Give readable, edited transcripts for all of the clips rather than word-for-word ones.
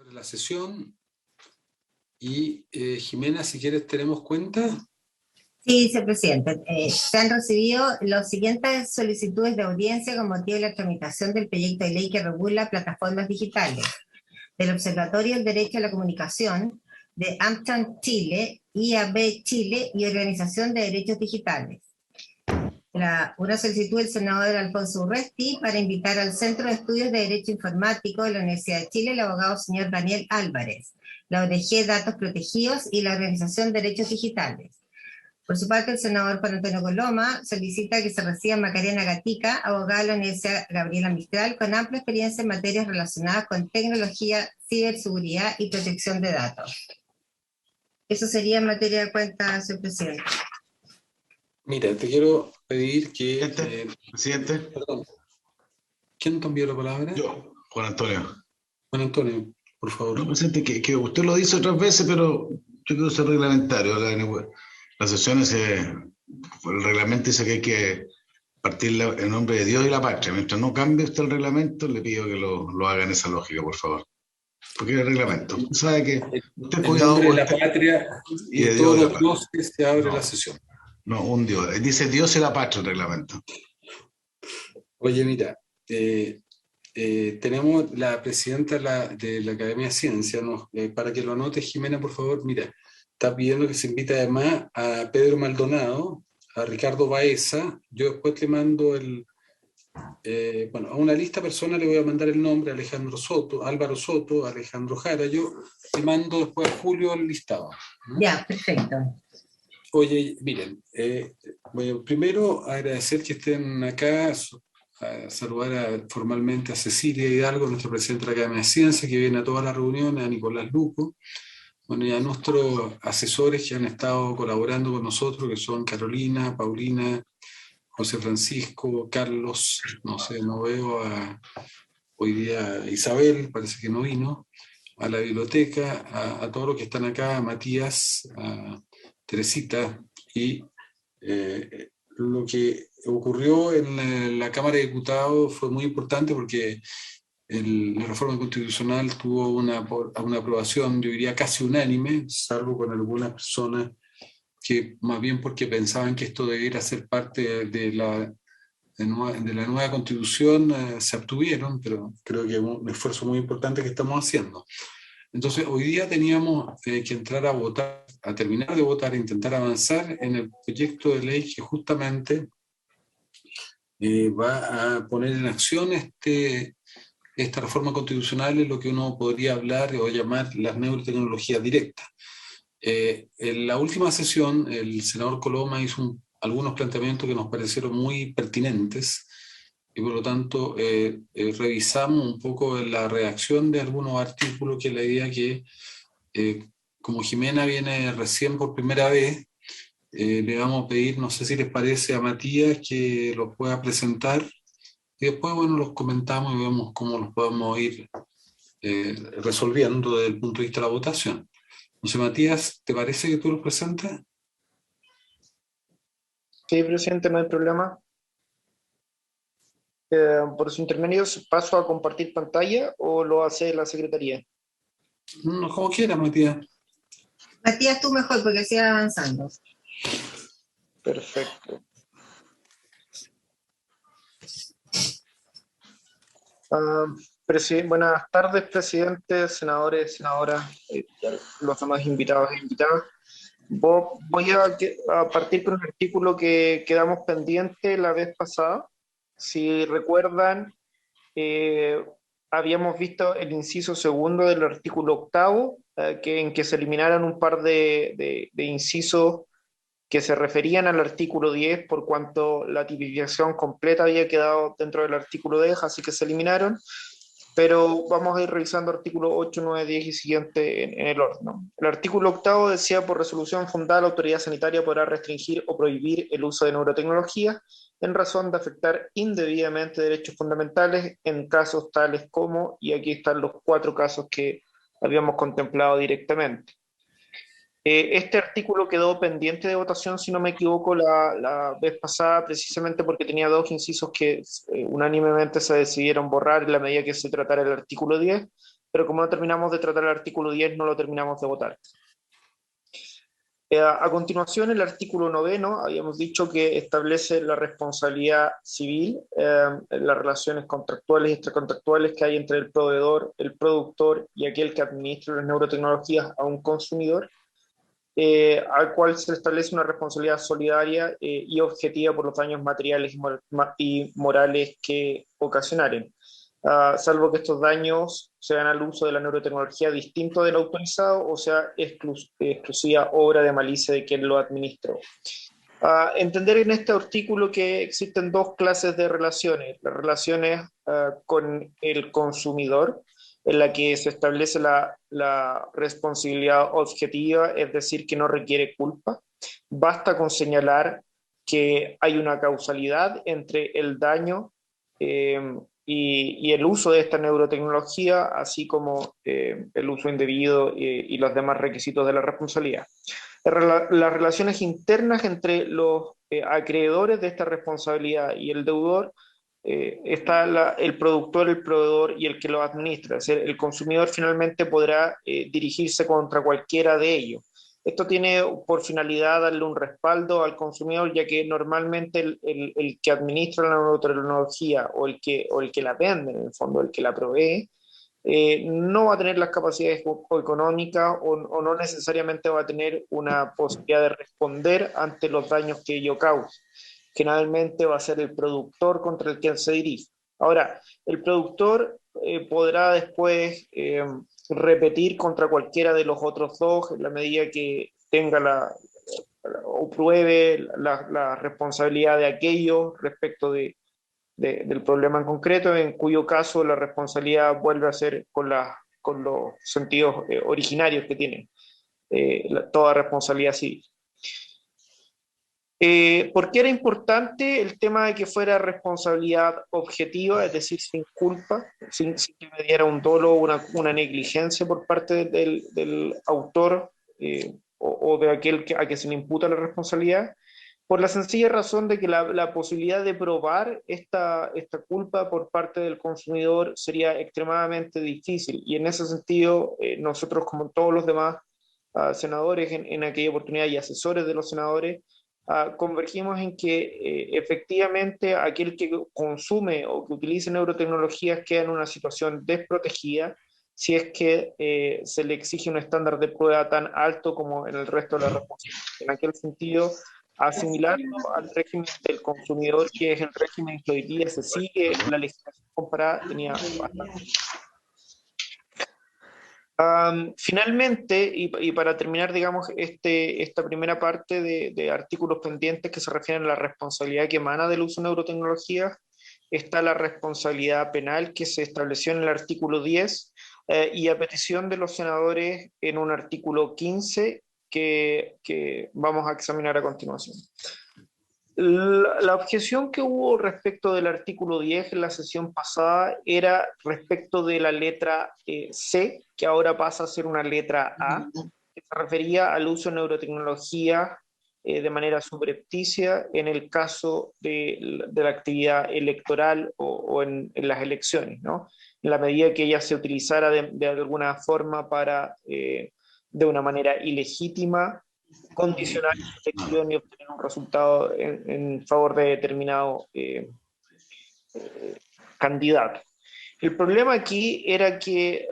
Abre la sesión y Jimena, si quieres, ¿tenemos cuenta? Sí, vicepresidente. Se han recibido las siguientes solicitudes de audiencia con motivo de la tramitación del proyecto de ley que regula plataformas digitales, del Observatorio del Derecho a la Comunicación, de AmTran Chile, IAB Chile y Organización de Derechos Digitales. Una solicitud del senador Alfonso Urresti para invitar al Centro de Estudios de Derecho Informático de la Universidad de Chile el abogado señor Daniel Álvarez, la ONG Datos Protegidos y la Organización de Derechos Digitales. Por su parte, el senador Juan Antonio Coloma solicita que se reciba Macarena Gatica, abogada de la Universidad Gabriela Mistral, con amplia experiencia en materias relacionadas con tecnología, ciberseguridad y protección de datos. Eso sería en materia de cuenta, señor presidente. Mira, te quiero pedir que... Presidente. Perdón. ¿Quién cambió la palabra? Yo, Juan Antonio. Juan Antonio, por favor. No, presidente, que usted lo dice otras veces, pero yo quiero ser reglamentario. Las sesiones, el reglamento dice que hay que partir en nombre de Dios y la patria. Mientras no cambie usted el reglamento, le pido que lo haga en esa lógica, por favor. Porque es el reglamento. Usted sabe que usted en nombre de la patria y de todos los dioses se abre la sesión. No, un Dios. Dice Dios y la patria el reglamento. Oye, mira, tenemos la presidenta de la Academia de Ciencias, ¿no? Para que lo anote, Jimena, por favor. Mira, está pidiendo que se invite además a Pedro Maldonado, a Ricardo Baeza. Yo después te mando a una lista de personas le voy a mandar el nombre: Alejandro Soto, Álvaro Soto, Alejandro Jara. Yo te mando después a Julio el listado, ¿no? Ya, perfecto. Oye, miren, bueno, primero agradecer que estén acá, a saludar formalmente a Cecilia Hidalgo, nuestra presidenta de la Academia de Ciencias, que viene a todas las reuniones, a Nicolás Luco, bueno, y a nuestros asesores que han estado colaborando con nosotros, que son Carolina, Paulina, José Francisco, Carlos, no sé, no veo hoy día a Isabel, parece que no vino, a la biblioteca, a todos los que están acá, a Matías, a Teresita, y lo que ocurrió en la Cámara de Diputados fue muy importante porque la reforma constitucional tuvo una aprobación, yo diría, casi unánime, salvo con algunas personas que más bien porque pensaban que esto debiera ser parte de la nueva constitución, se abstuvieron, pero creo que es un esfuerzo muy importante que estamos haciendo. Entonces, hoy día teníamos que entrar a votar, a terminar de votar, intentar avanzar en el proyecto de ley que justamente va a poner en acción esta reforma constitucional, en lo que uno podría hablar o llamar las neurotecnologías directas. En la última sesión, el senador Coloma hizo algunos planteamientos que nos parecieron muy pertinentes, y por lo tanto revisamos un poco la redacción de algunos artículos, que es la idea que, como Jimena viene recién por primera vez, le vamos a pedir, no sé si les parece, a Matías que los pueda presentar, y después, bueno, los comentamos y vemos cómo los podemos ir resolviendo desde el punto de vista de la votación. Entonces, Matías, ¿te parece que tú los presentes? Sí, presidente, no hay problema. Por su intermedio, ¿paso a compartir pantalla o lo hace la secretaría? No, como quieras, Matías. Matías, tú mejor, porque sigue avanzando. Perfecto. Buenas tardes, presidente, senadores, senadoras, los demás invitados e invitadas. Voy a partir con un artículo que quedamos pendiente la vez pasada. Si recuerdan, habíamos visto el inciso segundo del artículo octavo, en que se eliminaran un par de incisos que se referían al artículo 10, por cuanto la tipificación completa había quedado dentro del artículo 10, así que se eliminaron. Pero vamos a ir revisando artículos 8, 9, 10 y siguiente en el orden, ¿no? El artículo octavo decía: por resolución fundada, la autoridad sanitaria podrá restringir o prohibir el uso de neurotecnología en razón de afectar indebidamente derechos fundamentales en casos tales como, y aquí están los 4 casos que habíamos contemplado directamente. Este artículo quedó pendiente de votación, si no me equivoco, la vez pasada, precisamente porque tenía 2 incisos que unánimemente se decidieron borrar en la medida que se tratara el artículo 10. pero como no terminamos de tratar el artículo 10, no lo terminamos de votar. A continuación, el artículo 9, habíamos dicho que establece la responsabilidad civil en las relaciones contractuales y extracontractuales que hay entre el proveedor, el productor y aquel que administra las neurotecnologías a un consumidor, al cual se establece una responsabilidad solidaria y objetiva por los daños materiales y morales que ocasionaren. Salvo que estos daños sean al uso de la neurotecnología distinto del autorizado o sea exclusiva obra de malicia de quien lo administró. Entender en este artículo que existen dos clases de relaciones, las relaciones con el consumidor, en la que se establece la responsabilidad objetiva, es decir, que no requiere culpa. Basta con señalar que hay una causalidad entre el daño y el uso de esta neurotecnología, así como el uso indebido y los demás requisitos de la responsabilidad. Las relaciones internas entre los acreedores de esta responsabilidad y el deudor, está el productor, el proveedor y el que lo administra. Es decir, el consumidor finalmente podrá dirigirse contra cualquiera de ellos. Esto tiene por finalidad darle un respaldo al consumidor, ya que normalmente el que administra la neurotecnología o el que la vende, en el fondo, el que la provee, no va a tener las capacidades económicas o no necesariamente va a tener una posibilidad de responder ante los daños que ello cause. Generalmente va a ser el productor contra el que se dirige. Ahora, el productor podrá después repetir contra cualquiera de los otros dos en la medida que tenga o pruebe la responsabilidad de aquellos respecto del problema en concreto, en cuyo caso la responsabilidad vuelve a ser con los sentidos originarios que tiene toda responsabilidad civil. ¿Por qué era importante el tema de que fuera responsabilidad objetiva, es decir, sin culpa, sin que me diera un dolo o una negligencia por parte del autor o de aquel a que se le imputa la responsabilidad? Por la sencilla razón de que la posibilidad de probar esta culpa por parte del consumidor sería extremadamente difícil. Y en ese sentido, nosotros, como todos los demás senadores en aquella oportunidad y asesores de los senadores, convergimos en que efectivamente aquel que consume o que utilice neurotecnologías queda en una situación desprotegida si es que se le exige un estándar de prueba tan alto como en el resto de la responsabilidad. En aquel sentido, asimilarlo al régimen del consumidor, que es el régimen que hoy día se sigue, la legislación comparada tenía bastante. Finalmente, y para terminar, digamos, esta primera parte de artículos pendientes que se refieren a la responsabilidad que emana del uso de neurotecnologías, está la responsabilidad penal que se estableció en el artículo 10 y a petición de los senadores en un artículo 15 que vamos a examinar a continuación. La objeción que hubo respecto del artículo 10 en la sesión pasada era respecto de la letra C, que ahora pasa a ser una letra A, que se refería al uso de neurotecnología de manera subrepticia en el caso de la actividad electoral o en las elecciones, ¿no? En la medida que ella se utilizara de alguna forma para, de una manera ilegítima, condicionar la elección y obtener un resultado en favor de determinado candidato. El problema aquí era que,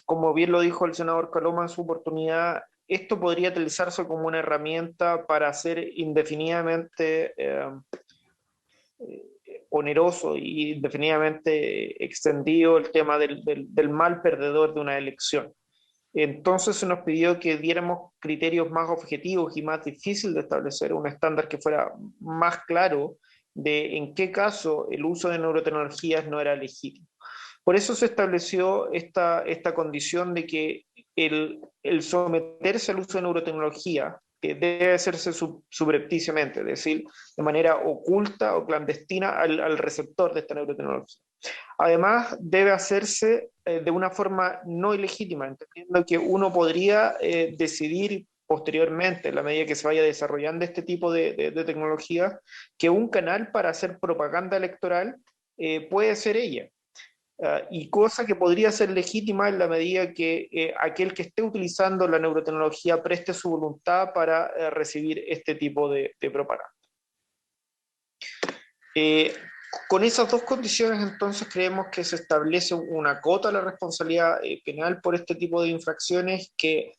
como bien lo dijo el senador Caloma en su oportunidad, esto podría utilizarse como una herramienta para hacer indefinidamente oneroso y indefinidamente extendido el tema del mal perdedor de una elección. Entonces se nos pidió que diéramos criterios más objetivos y más difíciles de establecer, un estándar que fuera más claro de en qué caso el uso de neurotecnologías no era legítimo. Por eso se estableció esta condición de que el someterse al uso de neurotecnología debe hacerse subrepticiamente, es decir, de manera oculta o clandestina al receptor de esta neurotecnología. Además, debe hacerse de una forma no ilegítima, entendiendo que uno podría decidir posteriormente, en la medida que se vaya desarrollando este tipo de tecnología, que un canal para hacer propaganda electoral puede ser ella. y cosa que podría ser legítima en la medida que aquel que esté utilizando la neurotecnología preste su voluntad para recibir este tipo de propaganda. Con esas dos condiciones, entonces, creemos que se establece una cota a la responsabilidad penal por este tipo de infracciones que,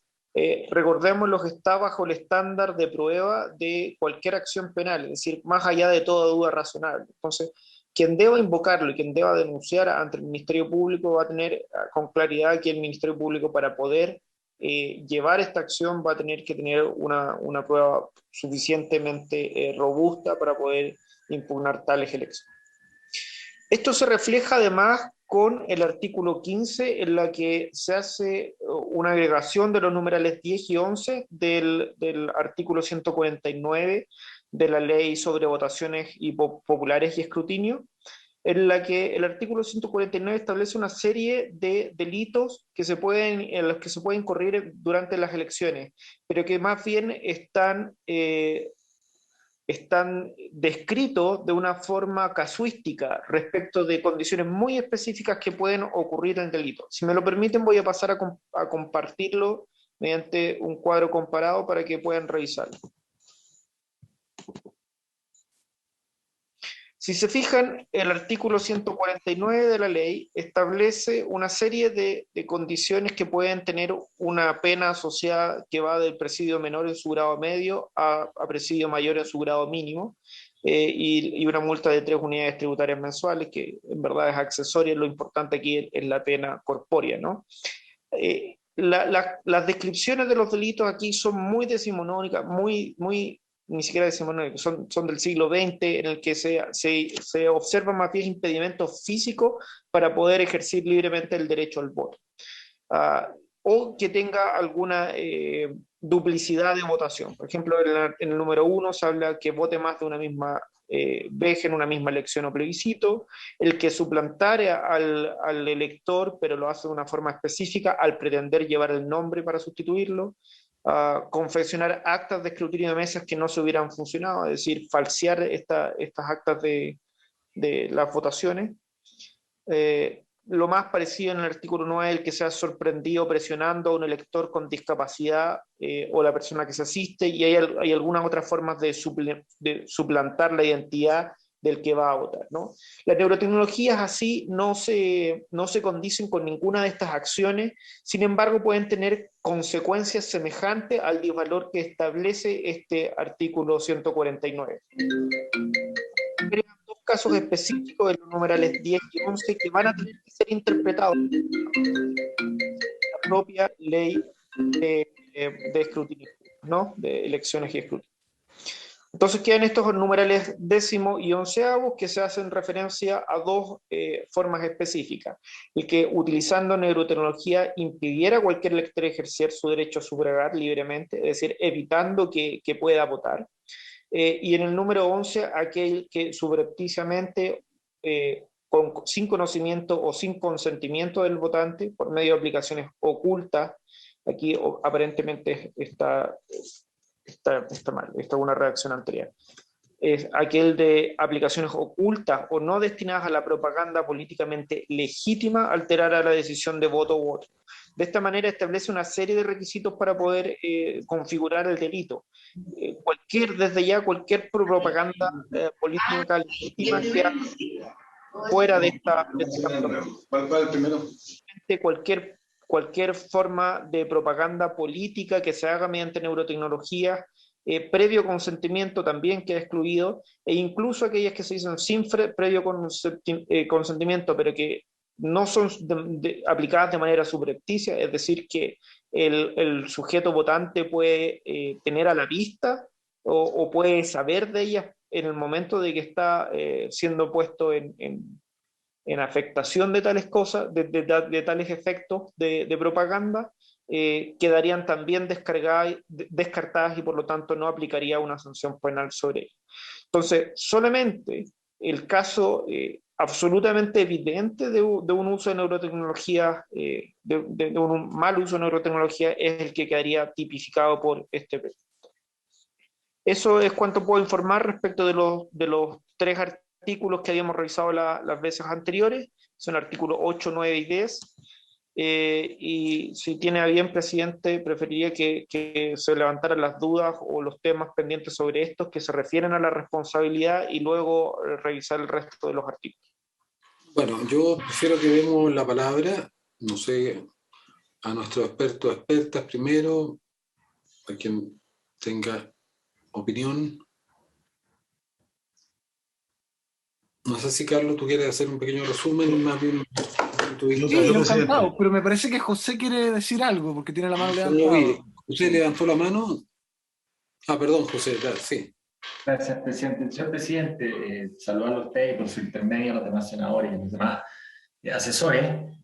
recordemos, los está bajo el estándar de prueba de cualquier acción penal, es decir, más allá de toda duda razonable. Entonces, quien deba invocarlo y quien deba denunciar ante el Ministerio Público va a tener con claridad que el Ministerio Público, para poder llevar esta acción, va a tener que tener una prueba suficientemente robusta para poder impugnar tales elecciones. Esto se refleja además con el artículo 15, en la que se hace una agregación de los numerales 10 y 11 del artículo 149 de la Ley sobre Votaciones Populares y Escrutinio, en la que el artículo 149 establece una serie de delitos en los que se pueden incurrir durante las elecciones, pero que más bien están descritos de una forma casuística respecto de condiciones muy específicas que pueden ocurrir en el delito. Si me lo permiten, voy a pasar a compartirlo mediante un cuadro comparado para que puedan revisarlo. Si se fijan, el artículo 149 de la ley establece una serie de condiciones que pueden tener una pena asociada que va del presidio menor en su grado medio a presidio mayor en su grado mínimo, y una multa de 3 unidades tributarias mensuales, que en verdad es accesoria. Lo importante aquí es la pena corpórea, ¿no? Las descripciones de los delitos aquí son muy decimonónicas, ni siquiera decimonónicas, son del siglo XX, en el que se observa más bien impedimentos físicos para poder ejercer libremente el derecho al voto. O que tenga alguna duplicidad de votación. Por ejemplo, en el número 1 se habla que vote más de una misma vez en una misma elección o plebiscito, el que suplantare al elector, pero lo hace de una forma específica, al pretender llevar el nombre para sustituirlo, confeccionar actas de escrutinio de mesas que no se hubieran funcionado, es decir, falsear estas actas de las votaciones. Lo más parecido en el artículo 9, el que sea sorprendido presionando a un elector con discapacidad o la persona que se asiste, y hay algunas otras formas de suplantar la identidad del que va a votar, ¿no? Las neurotecnologías así no se condicen con ninguna de estas acciones, sin embargo pueden tener consecuencias semejantes al disvalor que establece este artículo 149. Dos casos específicos de los numerales 10 y 11 que van a tener que ser interpretados en la propia ley de escrutinio, ¿no? De elecciones y escrutinio. Entonces quedan estos numerales 10º y 11º que se hacen referencia a dos formas específicas. El que utilizando neurotecnología impidiera a cualquier elector ejercer su derecho a sufragar libremente, es decir, evitando que pueda votar. Y en el número 11, aquel que subrepticiamente, sin conocimiento o sin consentimiento del votante, por medio de aplicaciones ocultas, aquí aparentemente está mal, esta es una redacción anterior, es aquel de aplicaciones ocultas o no destinadas a la propaganda políticamente legítima, alterara la decisión de voto u otro. De esta manera establece una serie de requisitos para poder configurar el delito. Desde ya cualquier propaganda política legítima que haga fuera de esta cualquier forma de propaganda política que se haga mediante neurotecnología, previo consentimiento también queda excluido, e incluso aquellas que se dicen sin previo consentimiento, pero que no son aplicadas de manera subrepticia, es decir, que el sujeto votante puede tener a la vista o puede saber de ellas en el momento de que está siendo puesto en afectación de tales cosas, de tales efectos de propaganda, quedarían también descartadas y por lo tanto no aplicaría una sanción penal sobre ellas. Entonces, solamente el caso absolutamente evidente de un uso de neurotecnología, de un mal uso de neurotecnología, es el que quedaría tipificado por este proyecto. Eso es cuanto puedo informar respecto de los 3 artículos que habíamos revisado las veces anteriores. son artículos 8, 9 y 10. Y si tiene a bien, presidente, preferiría que se levantaran las dudas o los temas pendientes sobre estos que se refieren a la responsabilidad y luego revisar el resto de los artículos. Bueno, yo prefiero que demos la palabra, no sé, a nuestros expertos, expertas primero, a quien tenga opinión. No sé si, Carlos, tú quieres hacer un pequeño resumen, más bien tu Sí, vista. yo encantado, pero me parece que José quiere decir algo, porque tiene la mano No lo levantada. vi. ¿Usted levantó la mano? Ah, perdón, José, sí. Gracias, presidente. Señor presidente, saludarlo a usted y por su intermedio a los demás senadores y a los demás asesores.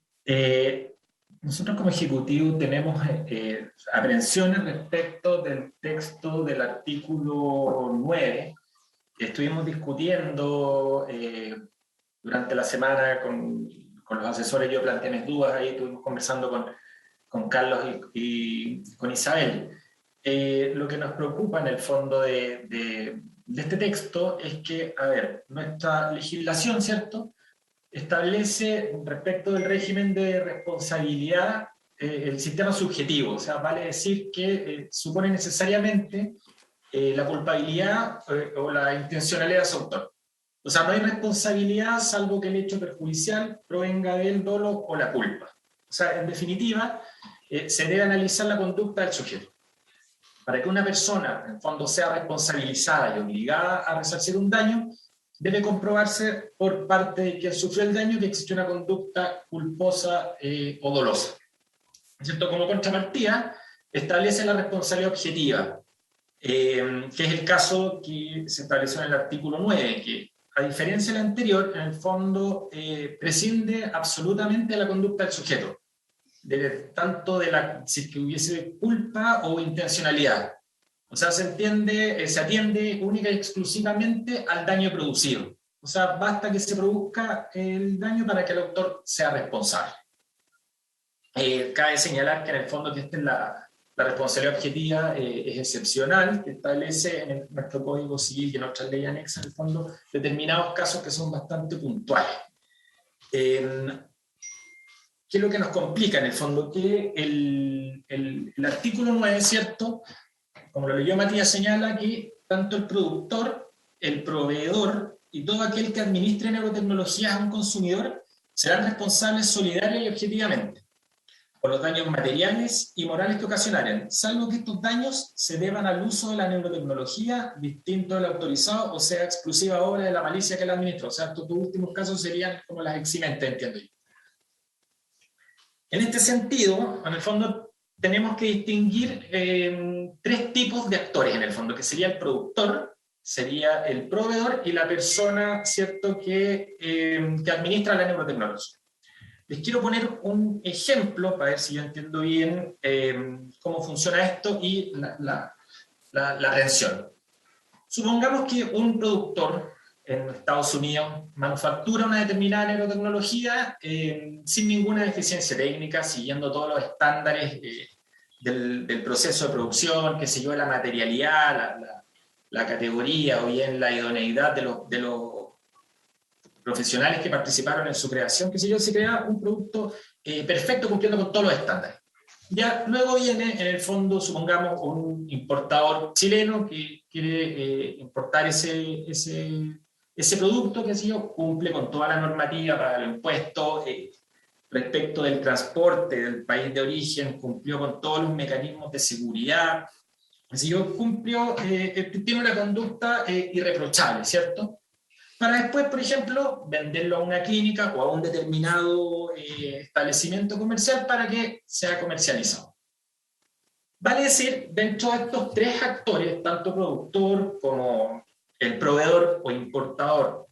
Nosotros como Ejecutivo tenemos aprehensiones respecto del texto del artículo 9. Estuvimos discutiendo durante la semana con los asesores, yo planteé mis dudas ahí, estuvimos conversando con Carlos y con Isabel. Lo que nos preocupa en el fondo de este texto es que, a ver, nuestra legislación, ¿cierto?, establece respecto del régimen de responsabilidad el sistema subjetivo, o sea, vale decir que supone necesariamente la culpabilidad o la intencionalidad de su autor. O sea, no hay responsabilidad salvo que el hecho perjudicial provenga del dolo o la culpa. O sea, en definitiva, se debe analizar la conducta del sujeto. Para que una persona, en el fondo, sea responsabilizada y obligada a resarcir un daño, debe comprobarse por parte de quien sufrió el daño que existe una conducta culposa o dolosa. ¿Cierto? Como contrapartida, establece la responsabilidad objetiva, que es el caso que se estableció en el artículo 9, que a diferencia del anterior, en el fondo prescinde absolutamente de la conducta del sujeto, tanto de si que hubiese culpa o intencionalidad. O sea, se atiende única y exclusivamente al daño producido. O sea, basta que se produzca el daño para que el autor sea responsable. Cabe señalar que en el fondo que la responsabilidad objetiva es excepcional, que establece en nuestro Código Civil y en otras leyes anexas, en el fondo, determinados casos que son bastante puntuales. ¿Qué es lo que nos complica en el fondo? Que el artículo 9, ¿cierto?, como lo leyó Matías, señala que tanto el productor, el proveedor y todo aquel que administre neurotecnologías a un consumidor serán responsables solidaria y objetivamente por los daños materiales y morales que ocasionaren, salvo que estos daños se deban al uso de la neurotecnología distinto del autorizado o sea exclusiva obra de la malicia que la administra. O sea, estos dos últimos casos serían como las eximentes, entiendo yo. En este sentido, en el fondo, tenemos que distinguir tres tipos de actores, en el fondo, que sería el productor, sería el proveedor y la persona, ¿cierto?, que administra la neurotecnología. Les quiero poner un ejemplo para ver si yo entiendo bien cómo funciona esto y la atención. Supongamos que un productor en Estados Unidos manufactura una determinada neurotecnología sin ninguna deficiencia técnica, siguiendo todos los estándares del proceso de producción, que se lleva la materialidad, la categoría o bien la idoneidad de los profesionales que participaron en su creación, que se crea un producto perfecto cumpliendo con todos los estándares. Ya luego viene, en el fondo, supongamos, un importador chileno que quiere importar ese producto, que cumple con toda la normativa para los impuestos, respecto del transporte del país de origen, cumplió con todos los mecanismos de seguridad, cumplió, tiene una conducta irreprochable, ¿cierto? Para después, por ejemplo, venderlo a una clínica o a un determinado establecimiento comercial para que sea comercializado. Vale decir, dentro de estos tres actores, tanto productor como el proveedor o importador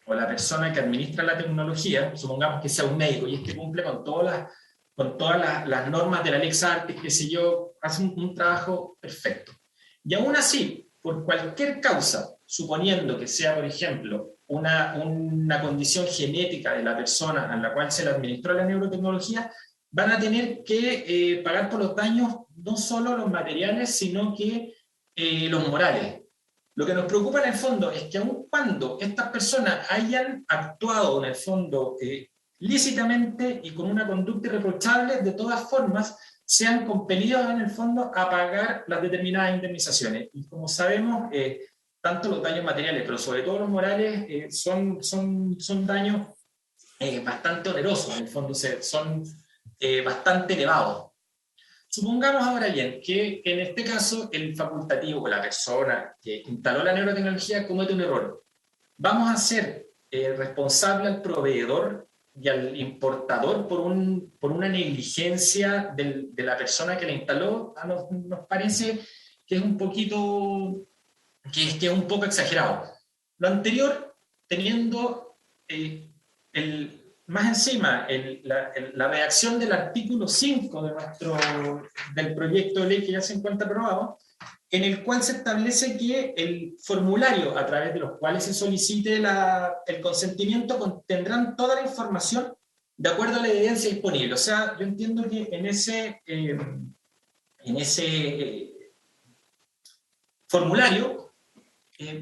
o la persona que administra la tecnología, supongamos que sea un médico y es que cumple con todas las normas de la Lex Artis, hace un trabajo perfecto. Y aún así, por cualquier causa, suponiendo que sea, por ejemplo, una condición genética de la persona a la cual se le administró la neurotecnología, van a tener que pagar por los daños no solo los materiales, sino que los morales. Lo que nos preocupa en el fondo es que aun cuando estas personas hayan actuado en el fondo lícitamente y con una conducta irreprochable, de todas formas, sean compelidos en el fondo a pagar las determinadas indemnizaciones. Y como sabemos, tanto los daños materiales, pero sobre todo los morales, son daños bastante onerosos, en el fondo son bastante elevados. Supongamos ahora bien que en este caso el facultativo o la persona que instaló la neurotecnología comete un error. ¿Vamos a hacer responsable al proveedor y al importador por una negligencia de la persona que la instaló? Nos parece que es un poquito, que es un poco exagerado. Lo anterior, teniendo más encima la redacción del artículo 5 del proyecto de ley que ya se encuentra aprobado, en el cual se establece que el formulario a través de los cuales se solicite el consentimiento contendrán toda la información de acuerdo a la evidencia disponible. O sea, yo entiendo que en ese formulario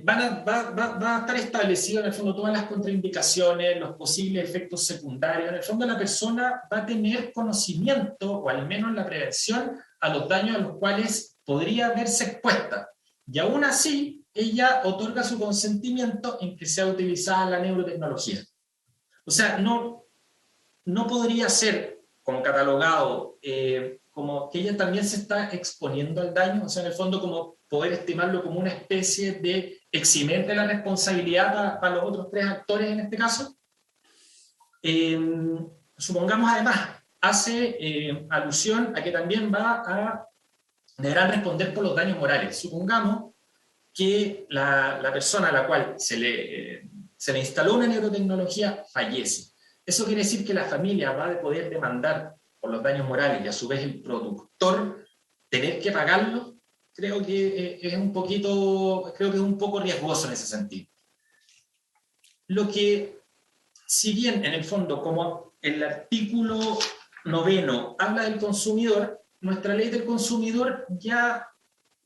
va a estar establecido en el fondo todas las contraindicaciones, los posibles efectos secundarios. En el fondo la persona va a tener conocimiento, o al menos la prevención, a los daños a los cuales podría verse expuesta. Y aún así, ella otorga su consentimiento en que sea utilizada la neurotecnología. O sea, no podría ser como catalogado como que ella también se está exponiendo al daño, o sea, en el fondo como poder estimarlo como una especie de eximente de la responsabilidad para los otros tres actores en este caso. Supongamos además, hace alusión a que también deberán responder por los daños morales. Supongamos que la persona a la cual se le instaló una neurotecnología fallece. Eso quiere decir que la familia va a poder demandar por los daños morales y a su vez el productor tener que pagarlo. Creo que es un poco riesgoso en ese sentido. Lo que, si bien en el fondo, como el artículo 9 habla del consumidor, nuestra ley del consumidor ya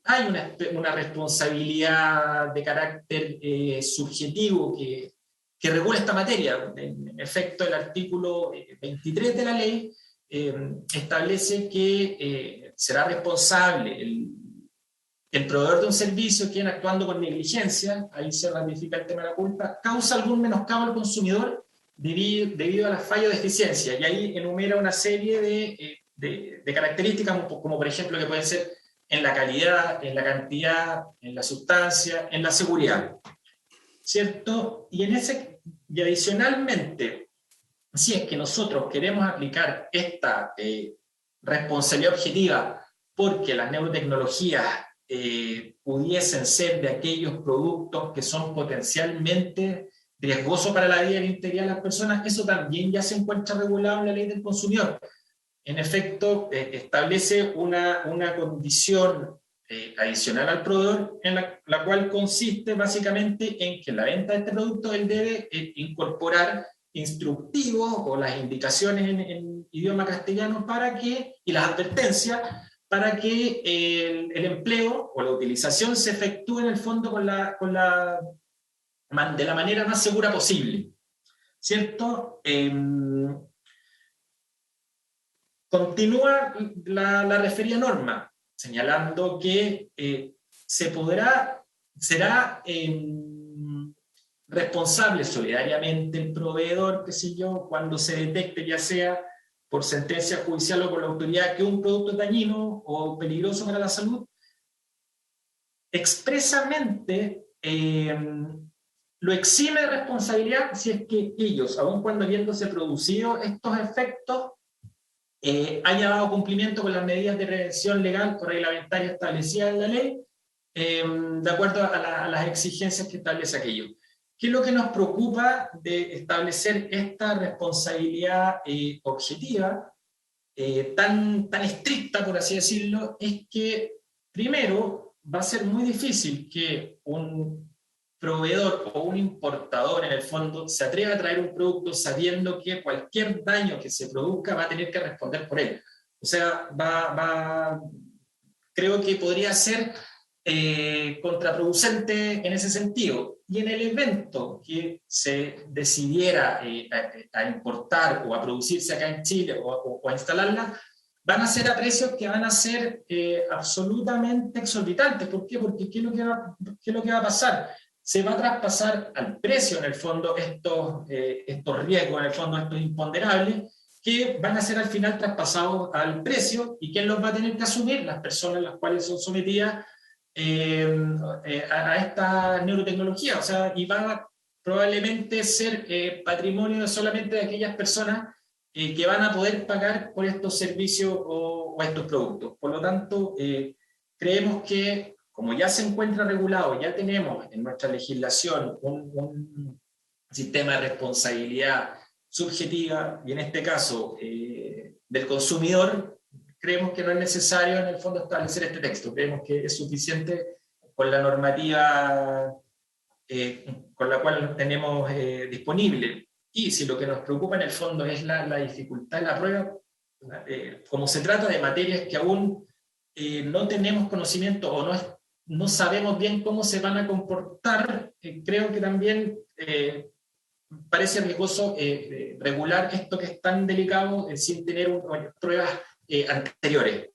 hay una responsabilidad de carácter subjetivo que regula esta materia. En efecto, el artículo 23 de la ley establece que será responsable el proveedor de un servicio quien, actuando con negligencia, ahí se ratifica el tema de la culpa, causa algún menoscabo al consumidor debido a la falla o deficiencia, y ahí enumera una serie de características, como por ejemplo que pueden ser en la calidad, en la cantidad, en la sustancia, en la seguridad, ¿cierto? Y adicionalmente, si es que nosotros queremos aplicar esta responsabilidad objetiva porque las neurotecnologías pudiesen ser de aquellos productos que son potencialmente riesgosos para la vida y la integridad de las personas, eso también ya se encuentra regulado en la ley del consumidor. En efecto, establece una condición adicional al proveedor, en la cual consiste básicamente en que en la venta de este producto él debe incorporar instructivos o las indicaciones en idioma castellano y las advertencias para que el empleo o la utilización se efectúe en el fondo de la manera más segura posible, ¿cierto? Continúa la referida norma, señalando que será responsable solidariamente el proveedor, qué sé yo, cuando se detecte, ya sea por sentencia judicial o por la autoridad, que un producto es dañino o peligroso para la salud. Expresamente lo exime de responsabilidad si es que ellos, aun cuando habiéndose producido estos efectos, haya dado cumplimiento con las medidas de prevención legal o reglamentaria establecidas en la ley, de acuerdo a las exigencias que establece aquello. ¿Qué es lo que nos preocupa de establecer esta responsabilidad objetiva tan estricta, por así decirlo? Es que, primero, va a ser muy difícil que un proveedor o un importador, en el fondo, se atreva a traer un producto sabiendo que cualquier daño que se produzca va a tener que responder por él. O sea, creo que podría ser contraproducente en ese sentido. Y en el evento que se decidiera a importar o a producirse acá en Chile o a instalarla, van a ser a precios que van a ser absolutamente exorbitantes. ¿Por qué? Porque ¿qué es lo que va a pasar? Se va a traspasar al precio, en el fondo, estos riesgos, en el fondo, estos imponderables, que van a ser al final traspasados al precio. ¿Y quién los va a tener que asumir? Las personas las cuales son sometidas a esta neurotecnología. O sea, y va a probablemente ser patrimonio solamente de aquellas personas que van a poder pagar por estos servicios o estos productos. Por lo tanto, creemos que, como ya se encuentra regulado, ya tenemos en nuestra legislación un sistema de responsabilidad subjetiva, y en este caso del consumidor, creemos que no es necesario en el fondo establecer este texto. Creemos que es suficiente con la normativa con la cual tenemos disponible. Y si lo que nos preocupa en el fondo es la dificultad en la prueba, como se trata de materias que aún no tenemos conocimiento o no sabemos bien cómo se van a comportar, creo que también parece riesgoso regular esto que es tan delicado sin tener pruebas anteriores.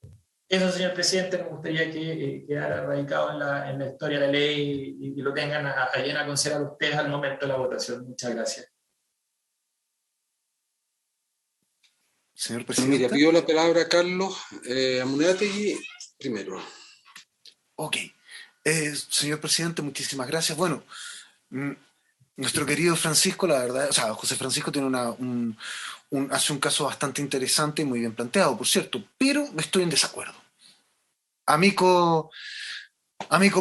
Eso, señor presidente, nos gustaría que quedara radicado en la historia de la ley y lo tengan bien a considerar ustedes al momento de la votación. Muchas gracias. Señor Bueno, mira, presidente. pido la palabra a Carlos Amunátegui primero. Ok. Señor presidente, muchísimas gracias. Bueno, nuestro querido Francisco, la verdad, o sea, José Francisco tiene hace un caso bastante interesante y muy bien planteado, por cierto, pero estoy en desacuerdo. Amico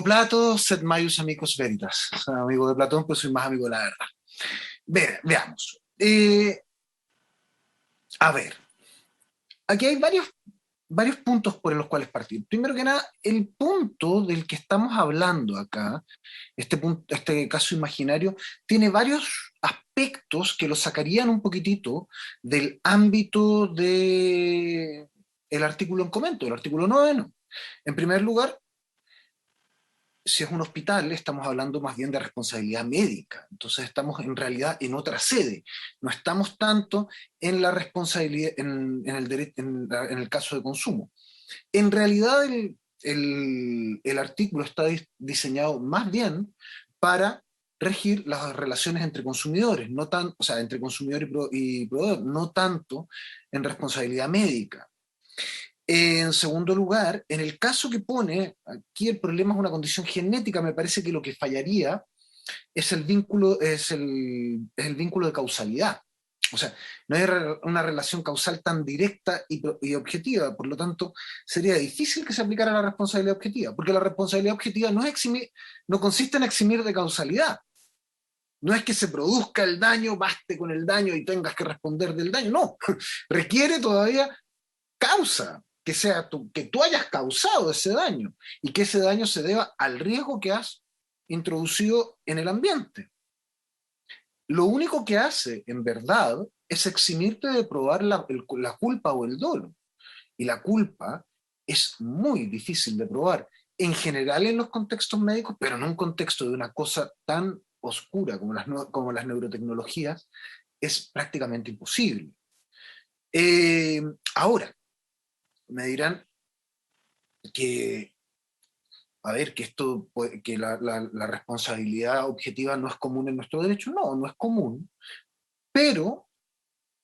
Plato, sed maius amicus veritas. O sea, amigo de Platón, pues soy más amigo de la verdad. Veamos. A ver, aquí hay varios puntos por los cuales partir. Primero que nada, el punto del que estamos hablando acá, este caso imaginario, tiene varios aspectos que lo sacarían un poquitito del ámbito del artículo en comento, el artículo 9. En primer lugar, si es un hospital, estamos hablando más bien de responsabilidad médica. Entonces estamos en realidad en otra sede. No estamos tanto en la responsabilidad, en el caso de consumo. En realidad el artículo está diseñado más bien para regir las relaciones entre consumidores, o sea, entre consumidor y proveedor, no tanto en responsabilidad médica. En segundo lugar, en el caso que pone, aquí el problema es una condición genética, me parece que lo que fallaría es el vínculo de causalidad. O sea, no hay una relación causal tan directa y objetiva, por lo tanto, sería difícil que se aplicara la responsabilidad objetiva, porque la responsabilidad objetiva no consiste en eximir de causalidad. No es que se produzca el daño, baste con el daño y tengas que responder del daño, no. Requiere todavía causa, que tú hayas causado ese daño y que ese daño se deba al riesgo que has introducido en el ambiente. Lo único que hace, en verdad, es eximirte de probar la culpa o el dolo. Y la culpa es muy difícil de probar, en general en los contextos médicos, pero en un contexto de una cosa tan oscura como las neurotecnologías, es prácticamente imposible. Ahora, me dirán que, a ver, que la responsabilidad objetiva no es común en nuestro derecho. No es común, pero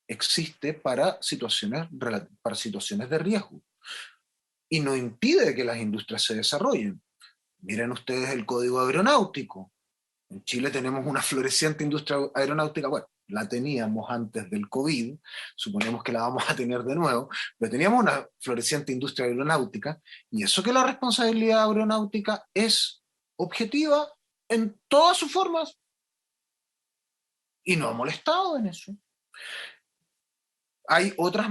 existe para situaciones de riesgo y no impide que las industrias se desarrollen. Miren ustedes el código aeronáutico. En Chile tenemos una floreciente industria aeronáutica, bueno, la teníamos antes del COVID, suponemos que la vamos a tener de nuevo, pero teníamos una floreciente industria aeronáutica, y eso que la responsabilidad aeronáutica es objetiva en todas sus formas, y no ha molestado en eso. Hay otras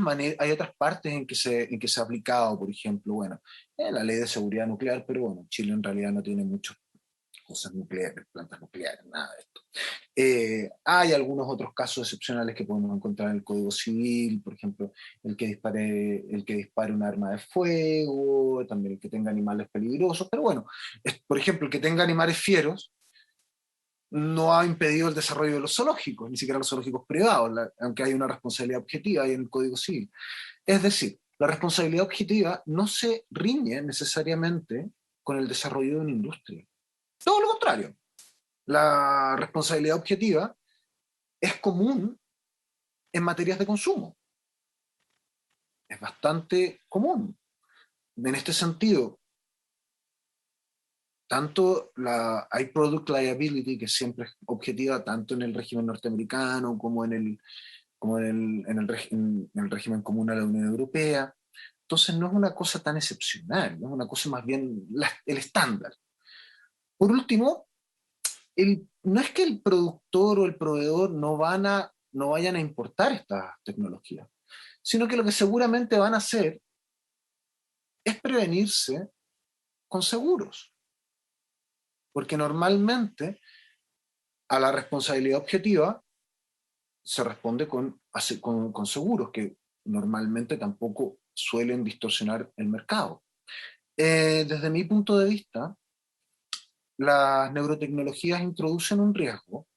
partes en que se ha aplicado, por ejemplo, bueno, en la ley de seguridad nuclear, pero bueno, Chile en realidad no tiene muchos cosas nucleares, plantas nucleares, nada de esto. Hay algunos otros casos excepcionales que podemos encontrar en el Código Civil, por ejemplo, el que dispare un arma de fuego, también el que tenga animales peligrosos, pero bueno, por ejemplo, el que tenga animales fieros no ha impedido el desarrollo de los zoológicos, ni siquiera los zoológicos privados, aunque hay una responsabilidad objetiva ahí en el Código Civil. Es decir, la responsabilidad objetiva no se riñe necesariamente con el desarrollo de una industria. Todo lo contrario. La responsabilidad objetiva es común en materias de consumo. Es bastante común. En este sentido, tanto hay product liability, que siempre es objetiva, tanto en el régimen norteamericano como en el régimen común a la Unión Europea. Entonces no es una cosa tan excepcional, no es una cosa más bien el estándar. Por último, no es que el productor o el proveedor no vayan a importar estas tecnologías, sino que lo que seguramente van a hacer es prevenirse con seguros. Porque normalmente a la responsabilidad objetiva se responde con seguros, que normalmente tampoco suelen distorsionar el mercado. Desde mi punto de vista, las neurotecnologías introducen un riesgo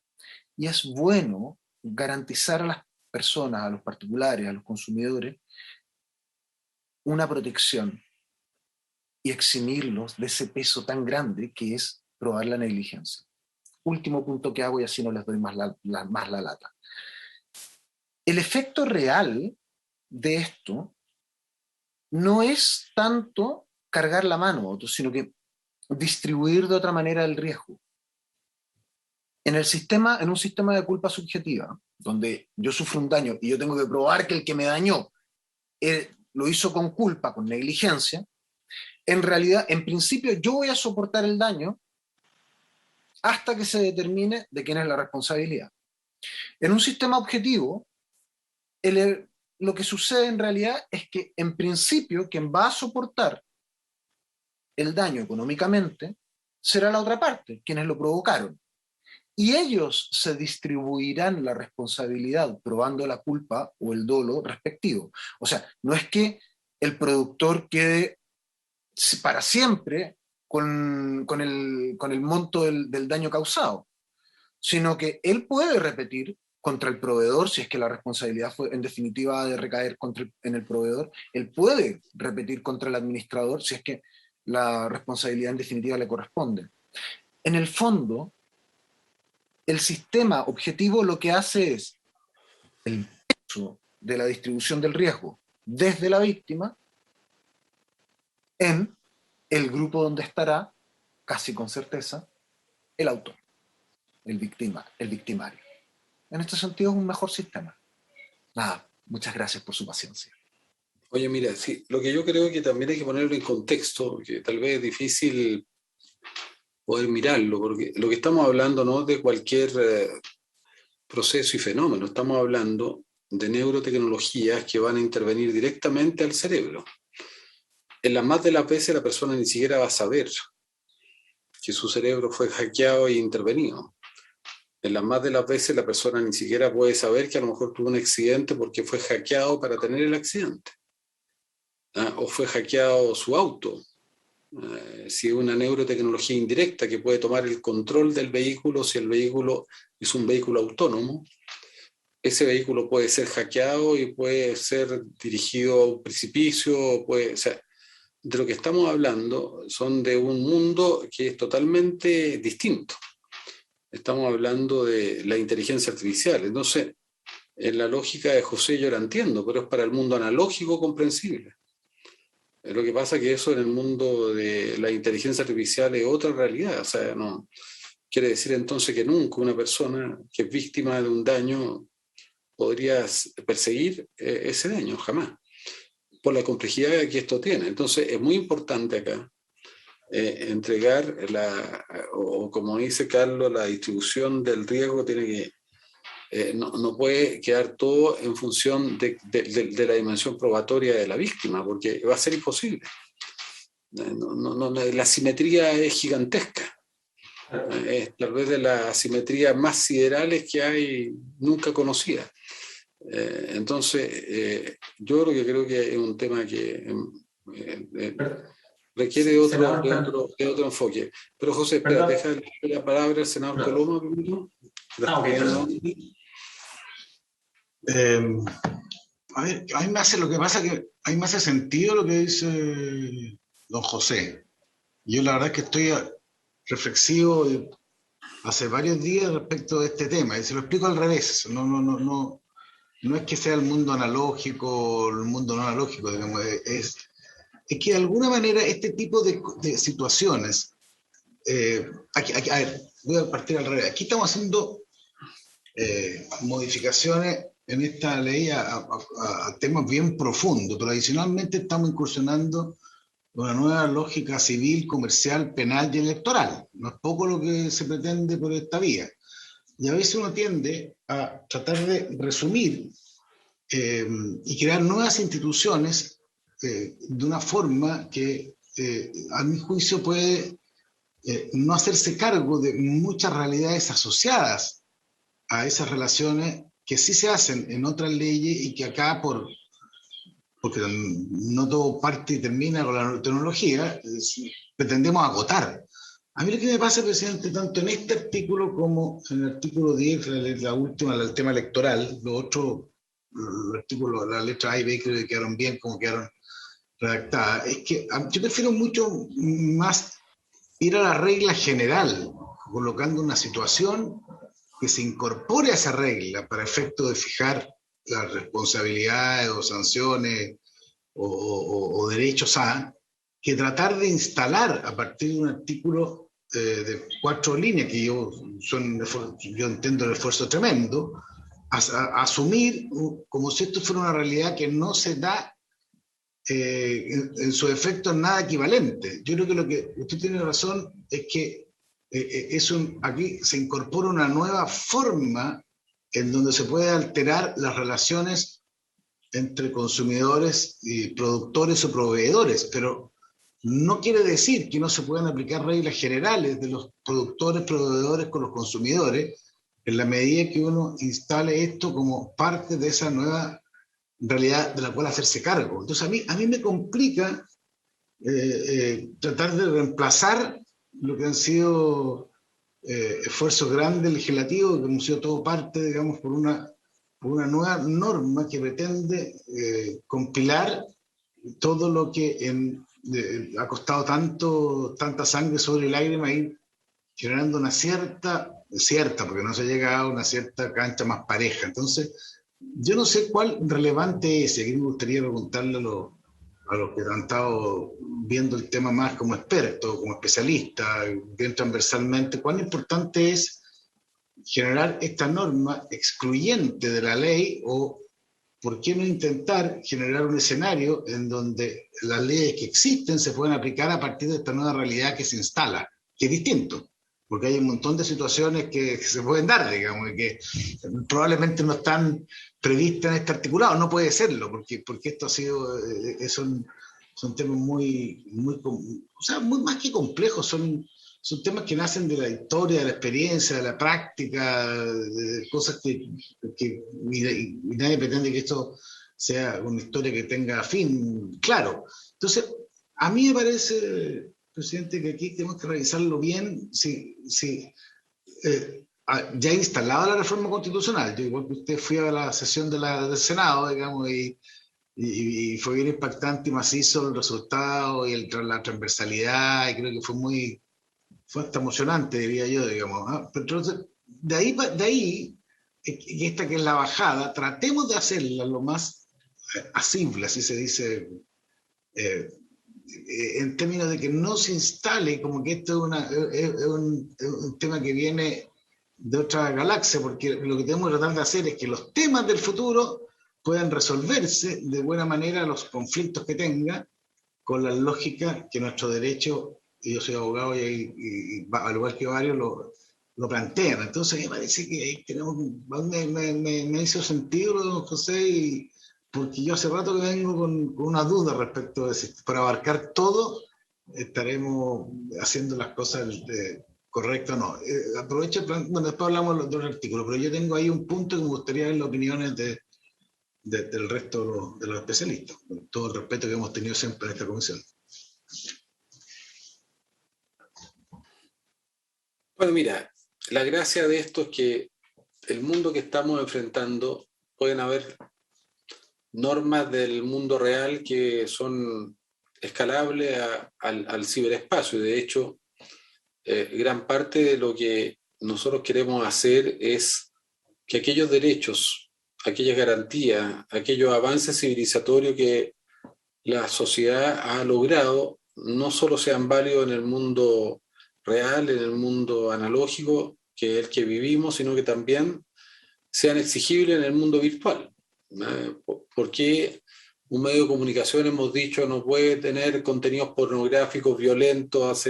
y es bueno garantizar a las personas, a los particulares, a los consumidores, una protección y eximirlos de ese peso tan grande que es probar la negligencia. Último punto que hago y así no les doy más la lata. El efecto real de esto no es tanto cargar la mano a otros, sino que distribuir de otra manera el riesgo. En un sistema de culpa subjetiva, donde yo sufro un daño y yo tengo que probar que el que me dañó lo hizo con culpa, con negligencia, en realidad, en principio, yo voy a soportar el daño hasta que se determine de quién es la responsabilidad. En un sistema objetivo, lo que sucede en realidad es que, en principio, quien va a soportar el daño económicamente será la otra parte, quienes lo provocaron. Y ellos se distribuirán la responsabilidad probando la culpa o el dolo respectivo. O sea, no es que el productor quede para siempre con el monto del daño causado, sino que él puede repetir contra el proveedor, si es que la responsabilidad fue en definitiva de recaer en el proveedor, él puede repetir contra el administrador si es que la responsabilidad en definitiva le corresponde. En el fondo, el sistema objetivo lo que hace es el peso de la distribución del riesgo desde la víctima en el grupo donde estará, casi con certeza, el autor, el victimario. En este sentido es un mejor sistema. Nada, muchas gracias por su paciencia. Oye, mira, sí, lo que yo creo que también hay que ponerlo en contexto, que tal vez es difícil poder mirarlo, porque lo que estamos hablando no es de cualquier proceso y fenómeno, estamos hablando de neurotecnologías que van a intervenir directamente al cerebro. En las más de las veces la persona ni siquiera va a saber que su cerebro fue hackeado e intervenido. En las más de las veces la persona ni siquiera puede saber que a lo mejor tuvo un accidente porque fue hackeado para tener el accidente. O fue hackeado su auto. Si es una neurotecnología indirecta que puede tomar el control del vehículo, si el vehículo es un vehículo autónomo, ese vehículo puede ser hackeado y puede ser dirigido a un precipicio, o sea, de lo que estamos hablando son de un mundo que es totalmente distinto. Estamos hablando de la inteligencia artificial. Entonces, en la lógica de José yo la entiendo, pero es para el mundo analógico comprensible. Lo que pasa es que eso en el mundo de la inteligencia artificial es otra realidad. O sea, no quiere decir entonces que nunca una persona que es víctima de un daño podría perseguir ese daño, jamás, por la complejidad que esto tiene. Entonces, es muy importante acá entregar o como dice Carlos, la distribución del riesgo tiene que no puede quedar todo en función de la dimensión probatoria de la víctima, porque va a ser imposible. La simetría es gigantesca. Es tal vez de las asimetrías más siderales que hay nunca conocidas. Entonces, yo creo que es un tema que requiere de otro enfoque. Pero José, espera, deja la palabra al senador Coloma primero. A ver, a mí me hace, lo que pasa que a mí me hace sentido lo que dice don José. Yo la verdad es que estoy reflexivo hace varios días respecto de este tema, y se lo explico al revés. No es que sea el mundo analógico o el mundo no analógico, digamos, es que de alguna manera este tipo de situaciones, a ver, voy a partir al revés. Aquí estamos haciendo modificaciones en esta ley a temas bien profundos, pero adicionalmente estamos incursionando una nueva lógica civil, comercial, penal y electoral. No es poco lo que se pretende por esta vía. Y a veces uno tiende a tratar de resumir y crear nuevas instituciones de una forma que, a mi juicio, puede no hacerse cargo de muchas realidades asociadas a esas relaciones que sí se hacen en otras leyes y que acá, porque no todo parte y termina con la tecnología, pretendemos agotar. A mí lo que me pasa, presidente, tanto en este artículo como en el artículo 10, la última, el tema electoral, los otros artículos, las letras A y B, creo que quedaron bien como quedaron redactadas, es que yo prefiero mucho más ir a la regla general, colocando una situación que se incorpore a esa regla para efecto de fijar las responsabilidades o sanciones o derechos a, que tratar de instalar a partir de un artículo de 4 líneas, que yo entiendo el esfuerzo tremendo, a asumir como si esto fuera una realidad que no se da en su efecto nada equivalente. Yo creo que lo que usted tiene razón es que aquí se incorpora una nueva forma en donde se puede alterar las relaciones entre consumidores y productores o proveedores, pero no quiere decir que no se puedan aplicar reglas generales de los productores, proveedores con los consumidores, en la medida que uno instale esto como parte de esa nueva realidad de la cual hacerse cargo. Entonces a mí me complica tratar de reemplazar lo que han sido esfuerzos grandes legislativos, que han sido todo parte, digamos, por una nueva norma que pretende compilar todo lo que ha costado tanta sangre sobre lágrimas, ir generando una cierta, porque no se llega a una cierta cancha más pareja. Entonces, yo no sé cuál relevante es, y aquí me gustaría preguntarle a los que han estado viendo el tema más como expertos, como especialistas, bien transversalmente, cuán importante es generar esta norma excluyente de la ley, o por qué no intentar generar un escenario en donde las leyes que existen se puedan aplicar a partir de esta nueva realidad que se instala, que es distinto, porque hay un montón de situaciones que se pueden dar, digamos, y que probablemente no están previstas en este articulado. No puede serlo, porque esto ha sido, son temas muy más que complejos, son temas que nacen de la historia, de la experiencia, de la práctica, de cosas que y nadie pretende que esto sea una historia que tenga fin claro. Entonces, a mí me parece, presidente, que aquí tenemos que revisarlo bien, ya instalada la reforma constitucional. Yo, igual que usted, fui a la sesión del Senado, digamos, y fue bien impactante y macizo el resultado y la transversalidad, y creo que fue hasta emocionante, diría yo, digamos. Pero entonces, de ahí, y esta que es la bajada, tratemos de hacerla lo más asible, así se dice, en términos de que no se instale como que esto es un tema que viene de otra galaxia, porque lo que tenemos que tratar de hacer es que los temas del futuro puedan resolverse de buena manera, los conflictos que tenga, con la lógica que nuestro derecho, y yo soy abogado y al igual que varios lo plantean. Entonces me parece que ahí tenemos, me hizo sentido lo de don José, porque yo hace rato que vengo con una duda respecto de si para abarcar todo estaremos haciendo las cosas correcto, no. Aprovecha, bueno, después hablamos de los artículos, pero yo tengo ahí un punto que me gustaría ver las opiniones del resto de los especialistas, con todo el respeto que hemos tenido siempre en esta comisión. Bueno, mira, la gracia de esto es que el mundo que estamos enfrentando, pueden haber normas del mundo real que son escalables al ciberespacio. Y de hecho, gran parte de lo que nosotros queremos hacer es que aquellos derechos, aquellas garantías, aquellos avances civilizatorios que la sociedad ha logrado, no solo sean válidos en el mundo real, en el mundo analógico, que es el que vivimos, sino que también sean exigibles en el mundo virtual. Porque un medio de comunicación, hemos dicho, no puede tener contenidos pornográficos, violentos,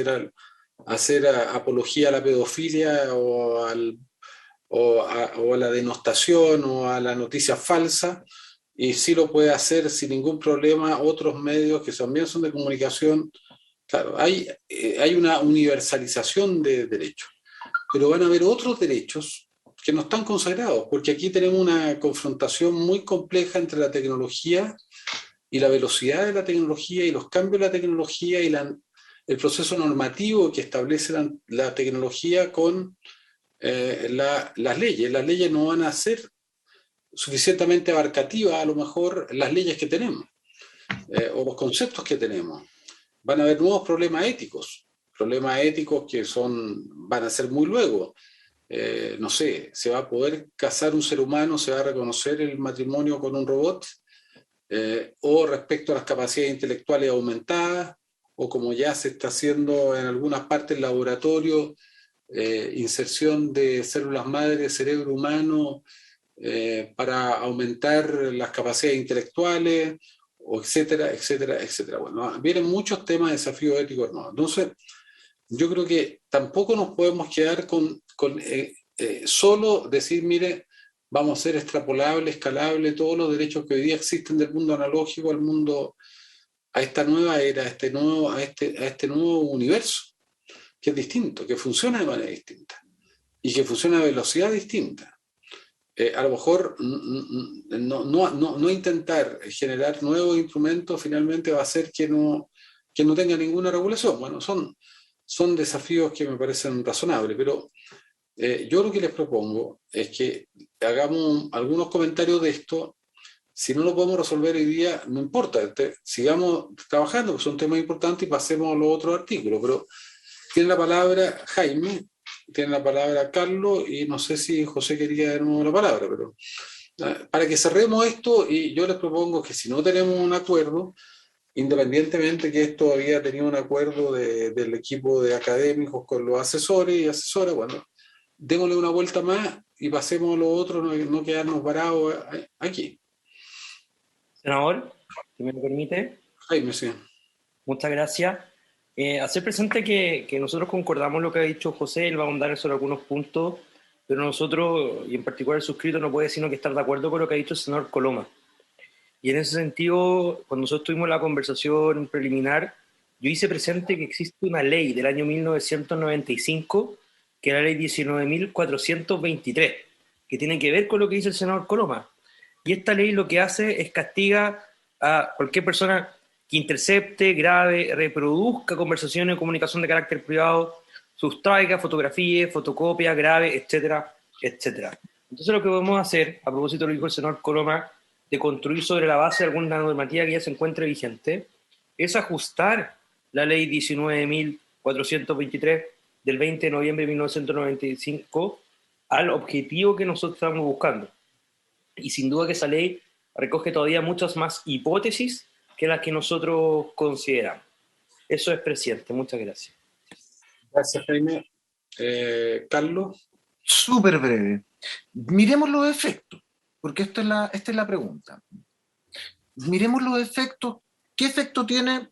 hacer apología a la pedofilia o a la denostación o a la noticia falsa, y sí lo puede hacer sin ningún problema otros medios que también son de comunicación. Claro, hay una universalización de derechos, pero van a haber otros derechos que no están consagrados, porque aquí tenemos una confrontación muy compleja entre la tecnología y la velocidad de la tecnología y los cambios de la tecnología y el proceso normativo que establece la tecnología con las leyes. Las leyes no van a ser suficientemente abarcativas, a lo mejor, las leyes que tenemos o los conceptos que tenemos. Van a haber nuevos problemas éticos que van a ser muy luego. No sé, ¿se va a poder casar un ser humano? ¿Se va a reconocer el matrimonio con un robot? O respecto a las capacidades intelectuales aumentadas, o como ya se está haciendo en algunas partes del laboratorio, inserción de células madre, cerebro humano, para aumentar las capacidades intelectuales, o etcétera, etcétera, etcétera. Bueno, vienen muchos temas de desafíos éticos nuevos. Entonces, yo creo que tampoco nos podemos quedar con solo decir, mire, vamos a hacer extrapolable, escalable todos los derechos que hoy día existen del mundo analógico al mundo, a esta nueva era, a este nuevo universo, que es distinto, que funciona de manera distinta y que funciona a velocidad distinta. A lo mejor no intentar generar nuevos instrumentos finalmente va a hacer que no tenga ninguna regulación. Bueno, son desafíos que me parecen razonables, pero yo lo que les propongo es que hagamos algunos comentarios de esto. Si no lo podemos resolver hoy día, no importa, sigamos trabajando, porque son temas importantes, y pasemos a los otros artículos. Pero tiene la palabra Jaime, tiene la palabra Carlos, y no sé si José quería de nuevo la palabra, pero para que cerremos esto, y yo les propongo que si no tenemos un acuerdo, independientemente que esto había tenido un acuerdo del equipo de académicos con los asesores y asesoras, bueno, démosle una vuelta más y pasemos a lo otro, no quedarnos parados aquí. Senador, si me lo permite. Jaime, sí. Muchas gracias. Hacer presente que nosotros concordamos lo que ha dicho José, él va a ahondar sobre algunos puntos, pero nosotros, y en particular el suscrito, no puede sino que estar de acuerdo con lo que ha dicho el senador Coloma. Y en ese sentido, cuando nosotros tuvimos la conversación preliminar, yo hice presente que existe una ley del año 1995, que es la ley 19.423, que tiene que ver con lo que dice el senador Coloma. Y esta ley lo que hace es castiga a cualquier persona que intercepte, grabe, reproduzca conversaciones o comunicación de carácter privado, sustraiga fotografías, fotocopia, grabe, etcétera, etcétera. Entonces lo que podemos hacer, a propósito de lo que dijo el senador Coloma, de construir sobre la base de alguna normativa que ya se encuentre vigente, es ajustar la ley 19.423 del 20 de noviembre de 1995 al objetivo que nosotros estamos buscando. Y sin duda que esa ley recoge todavía muchas más hipótesis que las que nosotros consideramos. Eso es, presidente. Muchas gracias. Gracias, Jaime. Carlos. Súper breve. Miremos los efectos, porque esta es la pregunta. Miremos los efectos. ¿Qué efecto tiene?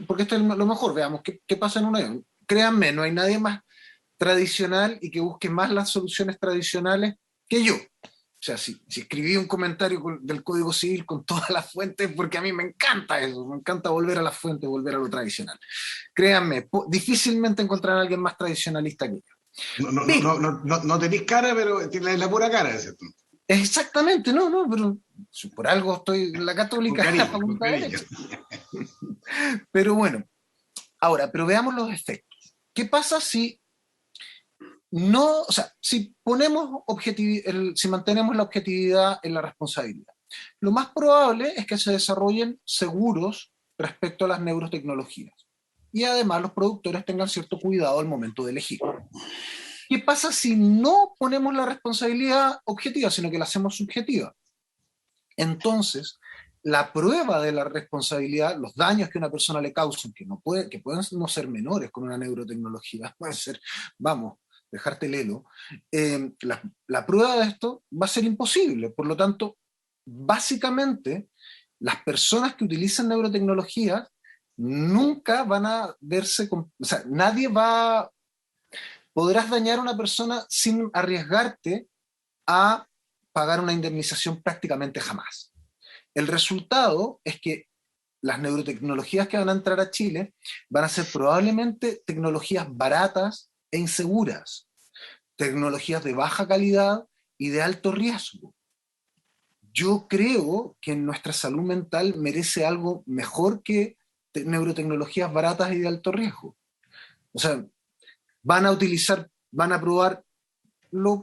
Porque esto es lo mejor. Veamos qué pasa en un año. Créanme, no hay nadie más tradicional y que busque más las soluciones tradicionales que yo. sea, si escribí un comentario del Código Civil con todas las fuentes, porque a mí me encanta eso, me encanta volver a las fuentes, volver a lo tradicional. Créanme, difícilmente encontrarán a alguien más tradicionalista que yo. No tenéis cara, pero tienes la pura cara, ¿cierto? Exactamente, no, pero por algo estoy en la Católica, Con la cariño, Facultad de con cariño. Derecho. Pero bueno, ahora, pero veamos los efectos. ¿Qué pasa si no, o sea, si si mantenemos la objetividad en la responsabilidad? Lo más probable es que se desarrollen seguros respecto a las neurotecnologías. Y además los productores tengan cierto cuidado al momento de elegir. ¿Qué pasa si no ponemos la responsabilidad objetiva, sino que la hacemos subjetiva? Entonces, la prueba de la responsabilidad, los daños que una persona le causan, que pueden no ser menores con una neurotecnología, pueden ser, vamos, dejarte lelo, la prueba de esto va a ser imposible. Por lo tanto, básicamente, las personas que utilizan neurotecnologías nunca van a verse, o sea, podrás dañar a una persona sin arriesgarte a pagar una indemnización prácticamente jamás. El resultado es que las neurotecnologías que van a entrar a Chile van a ser probablemente tecnologías baratas e inseguras, tecnologías de baja calidad y de alto riesgo. Yo creo que nuestra salud mental merece algo mejor que neurotecnologías baratas y de alto riesgo. O sea, van a probar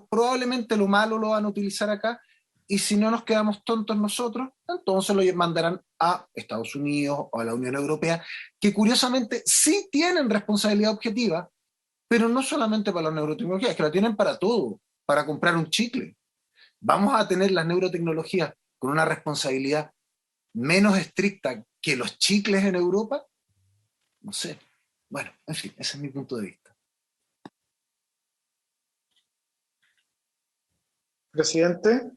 probablemente lo malo lo van a utilizar acá, y si no nos quedamos tontos nosotros, entonces lo mandarán a Estados Unidos o a la Unión Europea, que curiosamente sí tienen responsabilidad objetiva, pero no solamente para las neurotecnologías, es que la tienen para todo, para comprar un chicle. Vamos a tener las neurotecnologías con una responsabilidad menos estricta que los chicles en Europa. No sé. Bueno, en fin, ese es mi punto de vista. Presidente.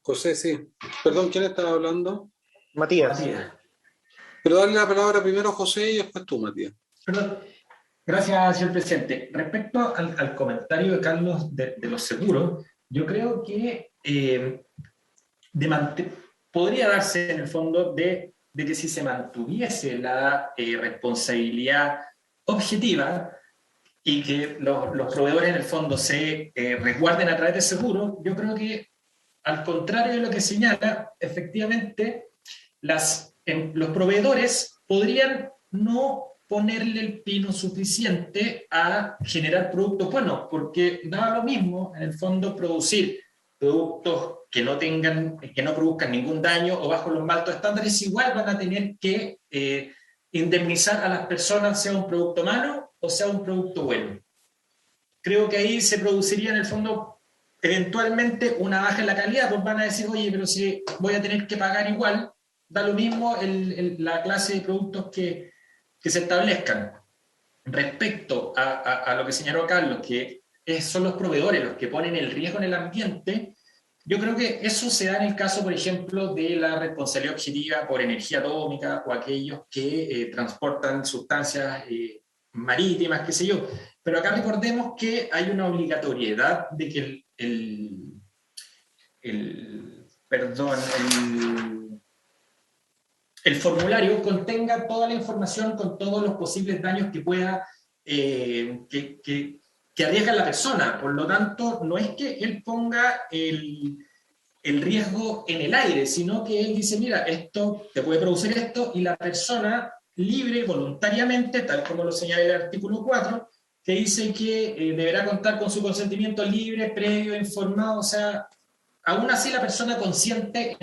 José, sí. Perdón, ¿quién estaba hablando? Matías. Pero darle la palabra primero a José y después tú, Matías. Perdón. Gracias, señor presidente. Respecto al comentario de Carlos de los seguros, yo creo que podría darse en el fondo de que si se mantuviese la responsabilidad objetiva y que los proveedores en el fondo se resguarden a través de seguros, yo creo que al contrario de lo que señala, efectivamente los proveedores podrían no ponerle el pino suficiente a generar productos buenos, porque da lo mismo en el fondo producir productos que no produzcan ningún daño o bajo los más altos estándares, igual van a tener que indemnizar a las personas, sea un producto malo o sea un producto bueno. Creo que ahí se produciría en el fondo eventualmente una baja en la calidad, pues van a decir, oye, pero si voy a tener que pagar igual, da lo mismo la clase de productos que se establezcan. Respecto a lo que señaló Carlos, que son los proveedores los que ponen el riesgo en el ambiente, yo creo que eso se da en el caso, por ejemplo, de la responsabilidad objetiva por energía atómica o aquellos que transportan sustancias marítimas, qué sé yo. Pero acá recordemos que hay una obligatoriedad de que el formulario contenga toda la información con todos los posibles daños que pueda, que arriesga a la persona. Por lo tanto, no es que él ponga el riesgo en el aire, sino que él dice, mira, esto te puede producir esto, y la persona libre, voluntariamente, tal como lo señala el artículo 4, que dice que deberá contar con su consentimiento libre, previo, informado, o sea, aún así la persona consciente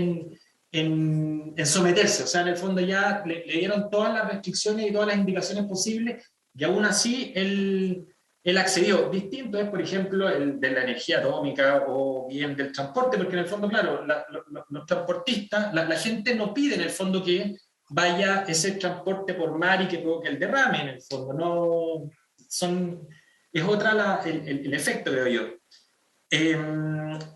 en someterse, o sea, en el fondo ya le dieron todas las restricciones y todas las indicaciones posibles, y aún así él accedió. Distinto es, por ejemplo, el de la energía atómica o bien del transporte, porque en el fondo, claro, los transportistas, la gente no pide en el fondo que vaya ese transporte por mar y que provoque el derrame, en el fondo, no es otra el efecto, creo yo.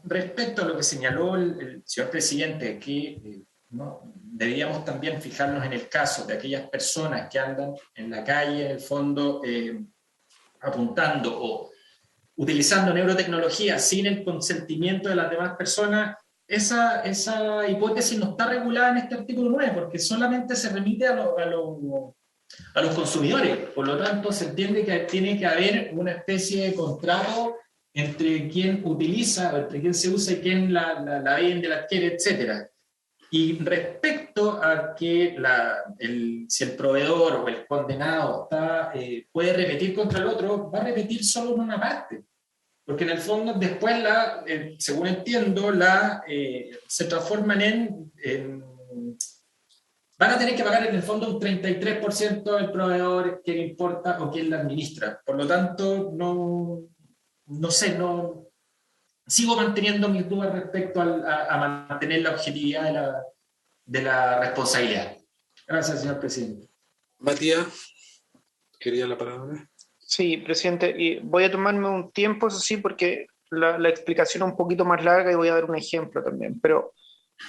Respecto a lo que señaló el señor presidente, que ¿no? deberíamos también fijarnos en el caso de aquellas personas que andan en la calle, en el fondo, apuntando utilizando neurotecnología sin el consentimiento de las demás personas, esa hipótesis no está regulada en este artículo 9, porque solamente se remite a los consumidores. Por lo tanto, se entiende que tiene que haber una especie de contrato entre quien utiliza, entre quien se usa y quien la vende, la adquiere, etc. Y respecto a que si el proveedor o el condenado puede repetir contra el otro, va a repetir solo en una parte. Porque en el fondo después, según entiendo, se transforman van a tener que pagar en el fondo un 33% del proveedor, quien importa o quien la administra. Por lo tanto, no sé, sigo manteniendo mis dudas respecto a mantener la objetividad de la responsabilidad. Gracias, señor presidente. Matías, quería la palabra. Sí, presidente, y voy a tomarme un tiempo, eso sí, porque la explicación es un poquito más larga y voy a dar un ejemplo también, pero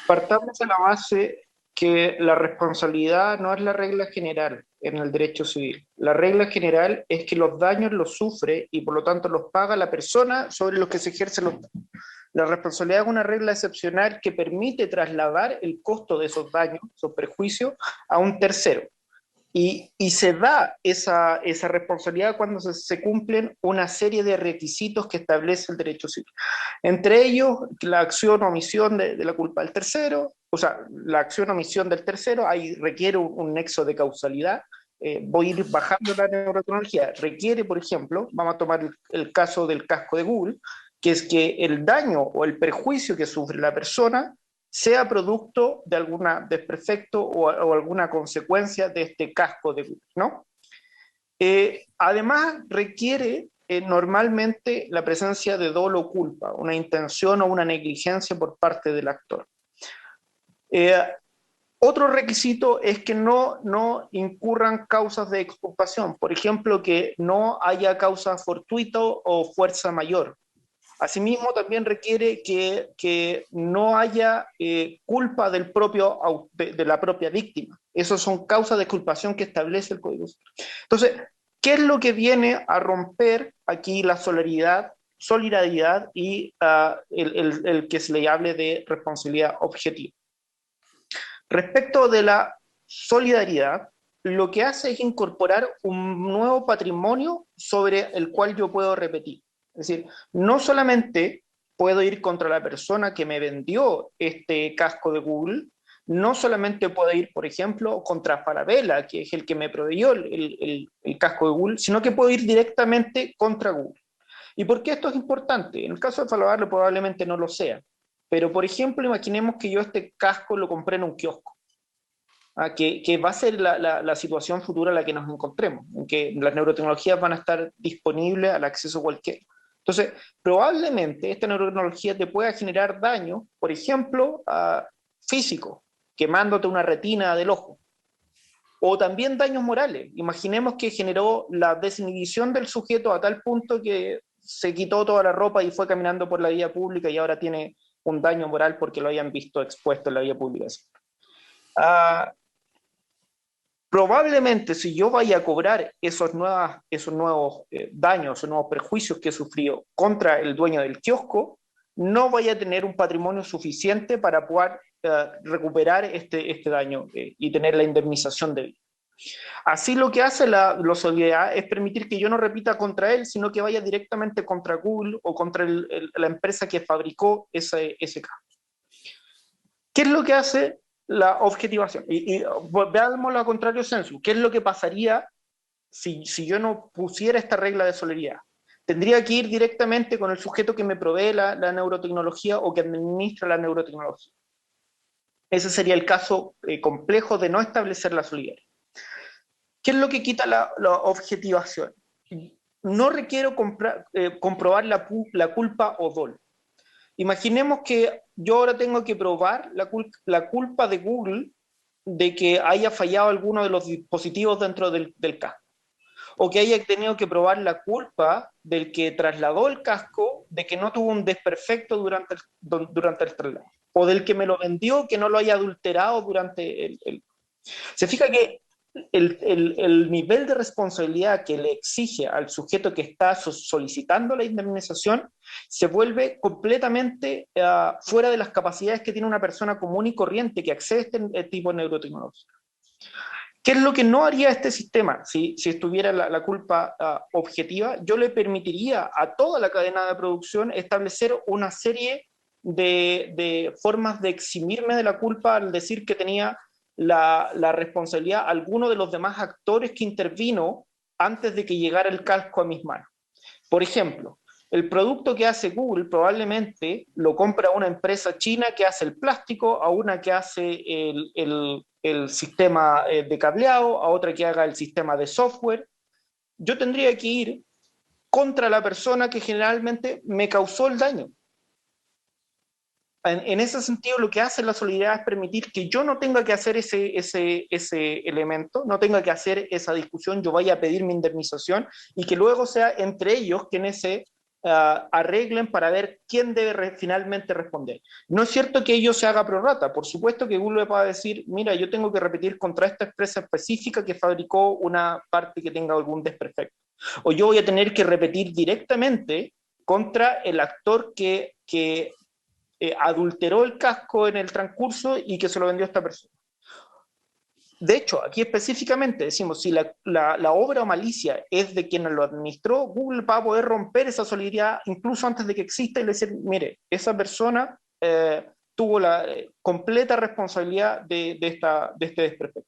partamos de la base que la responsabilidad no es la regla general en el derecho civil. La regla general es que los daños los sufre y por lo tanto los paga la persona sobre los que se ejercen los daños. La responsabilidad es una regla excepcional que permite trasladar el costo de esos daños, esos perjuicios, a un tercero. Y se da esa responsabilidad cuando se cumplen una serie de requisitos que establece el derecho civil. Entre ellos, la acción o omisión de la culpa del tercero, o sea, la acción o omisión del tercero, ahí requiere un nexo de causalidad. Voy a ir bajando la neurotecnología. Requiere, por ejemplo, vamos a tomar el caso del casco de Google, que es que el daño o el perjuicio que sufre la persona sea producto de algún desperfecto o alguna consecuencia de este casco de Google, ¿no? Además, requiere normalmente la presencia de dolo o culpa, una intención o una negligencia por parte del actor. Otro requisito es que no incurran causas de exculpación, por ejemplo, que no haya causa fortuita o fuerza mayor. Asimismo, también requiere que no haya culpa de la propia víctima. Esas son causas de exculpación que establece el Código Civil. Entonces, ¿qué es lo que viene a romper aquí la solidaridad y el que se le hable de responsabilidad objetiva? Respecto de la solidaridad, lo que hace es incorporar un nuevo patrimonio sobre el cual yo puedo repetir. Es decir, no solamente puedo ir contra la persona que me vendió este casco de Google, no solamente puedo ir, por ejemplo, contra Falabella, que es el que me proveyó el casco de Google, sino que puedo ir directamente contra Google. ¿Y por qué esto es importante? En el caso de Falabella probablemente no lo sea, pero por ejemplo, imaginemos que yo este casco lo compré en un kiosco. Que va a ser la situación futura en la que nos encontremos, en que las neurotecnologías van a estar disponibles al acceso cualquiera. Entonces, probablemente esta neurotecnología te pueda generar daño, por ejemplo, físico, quemándote una retina del ojo, o también daños morales. Imaginemos que generó la desinhibición del sujeto a tal punto que se quitó toda la ropa y fue caminando por la vía pública y ahora tiene un daño moral porque lo hayan visto expuesto en la vía pública. Probablemente si yo vaya a cobrar esos nuevos daños, esos nuevos perjuicios que he sufrido contra el dueño del kiosco, no vaya a tener un patrimonio suficiente para poder recuperar este daño y tener la indemnización debida. Así lo que hace la solidaridad es permitir que yo no repita contra él, sino que vaya directamente contra Google o contra la empresa que fabricó ese caso. ¿Qué es lo que hace la objetivación? Y veámoslo a contrario sensu. ¿Qué es lo que pasaría si yo no pusiera esta regla de solidaridad? Tendría que ir directamente con el sujeto que me provee la neurotecnología o que administra la neurotecnología. Ese sería el caso complejo de no establecer la solidaridad. ¿Qué es lo que quita la objetivación? No requiero comprobar la culpa o dolo. Imaginemos que yo ahora tengo que probar la culpa de Google de que haya fallado alguno de los dispositivos dentro del casco, o que haya tenido que probar la culpa del que trasladó el casco de que no tuvo un desperfecto durante el traslado, o del que me lo vendió que no lo haya adulterado durante el... Se fija que el nivel de responsabilidad que le exige al sujeto que está solicitando la indemnización se vuelve completamente fuera de las capacidades que tiene una persona común y corriente que accede a este tipo de neurotecnología. ¿Qué es lo que no haría este sistema si estuviera la culpa objetiva? Yo le permitiría a toda la cadena de producción establecer una serie de formas de eximirme de la culpa al decir que tenía la responsabilidad alguno de los demás actores que intervino antes de que llegara el casco a mis manos. Por ejemplo, el producto que hace Google probablemente lo compra una empresa china que hace el plástico, a una que hace el sistema de cableado, a otra que haga el sistema de software. Yo tendría que ir contra la persona que generalmente me causó el daño. En ese sentido, lo que hace la solidaridad es permitir que yo no tenga que hacer ese elemento, no tenga que hacer esa discusión, yo vaya a pedir mi indemnización y que luego sea entre ellos quienes se arreglen para ver quién debe finalmente responder. No es cierto que ello se haga prorrata, por supuesto que Google va a decir, mira, yo tengo que repetir contra esta empresa específica que fabricó una parte que tenga algún desperfecto. O yo voy a tener que repetir directamente contra el actor que adulteró el casco en el transcurso y que se lo vendió a esta persona. De hecho, aquí específicamente decimos, si la obra o malicia es de quien lo administró, Google va a poder romper esa solidaridad incluso antes de que exista y decir, mire, esa persona tuvo la completa responsabilidad de este desperfecto.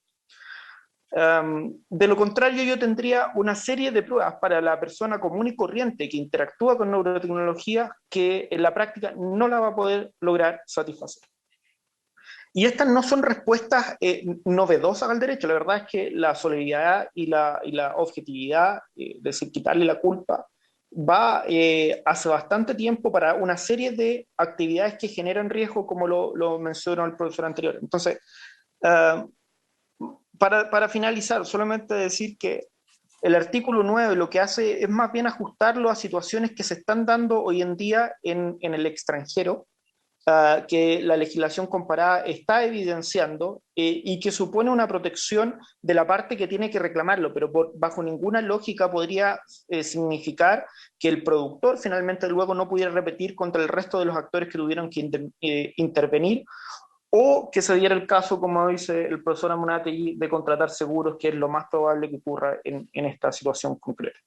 De lo contrario, yo tendría una serie de pruebas para la persona común y corriente que interactúa con neurotecnología que en la práctica no la va a poder lograr satisfacer. Y estas no son respuestas novedosas al derecho. La verdad es que la solidaridad y la objetividad, es decir, quitarle la culpa, va hace bastante tiempo para una serie de actividades que generan riesgo, como lo mencionó el profesor anterior. Entonces, para finalizar, solamente decir que el artículo 9 lo que hace es más bien ajustarlo a situaciones que se están dando hoy en día en el extranjero, que la legislación comparada está evidenciando y que supone una protección de la parte que tiene que reclamarlo, pero bajo ninguna lógica podría significar que el productor finalmente luego no pudiera repetir contra el resto de los actores que tuvieron que intervenir, o que se diera el caso, como dice el profesor Amunátegui, de contratar seguros, que es lo más probable que ocurra en esta situación concreta.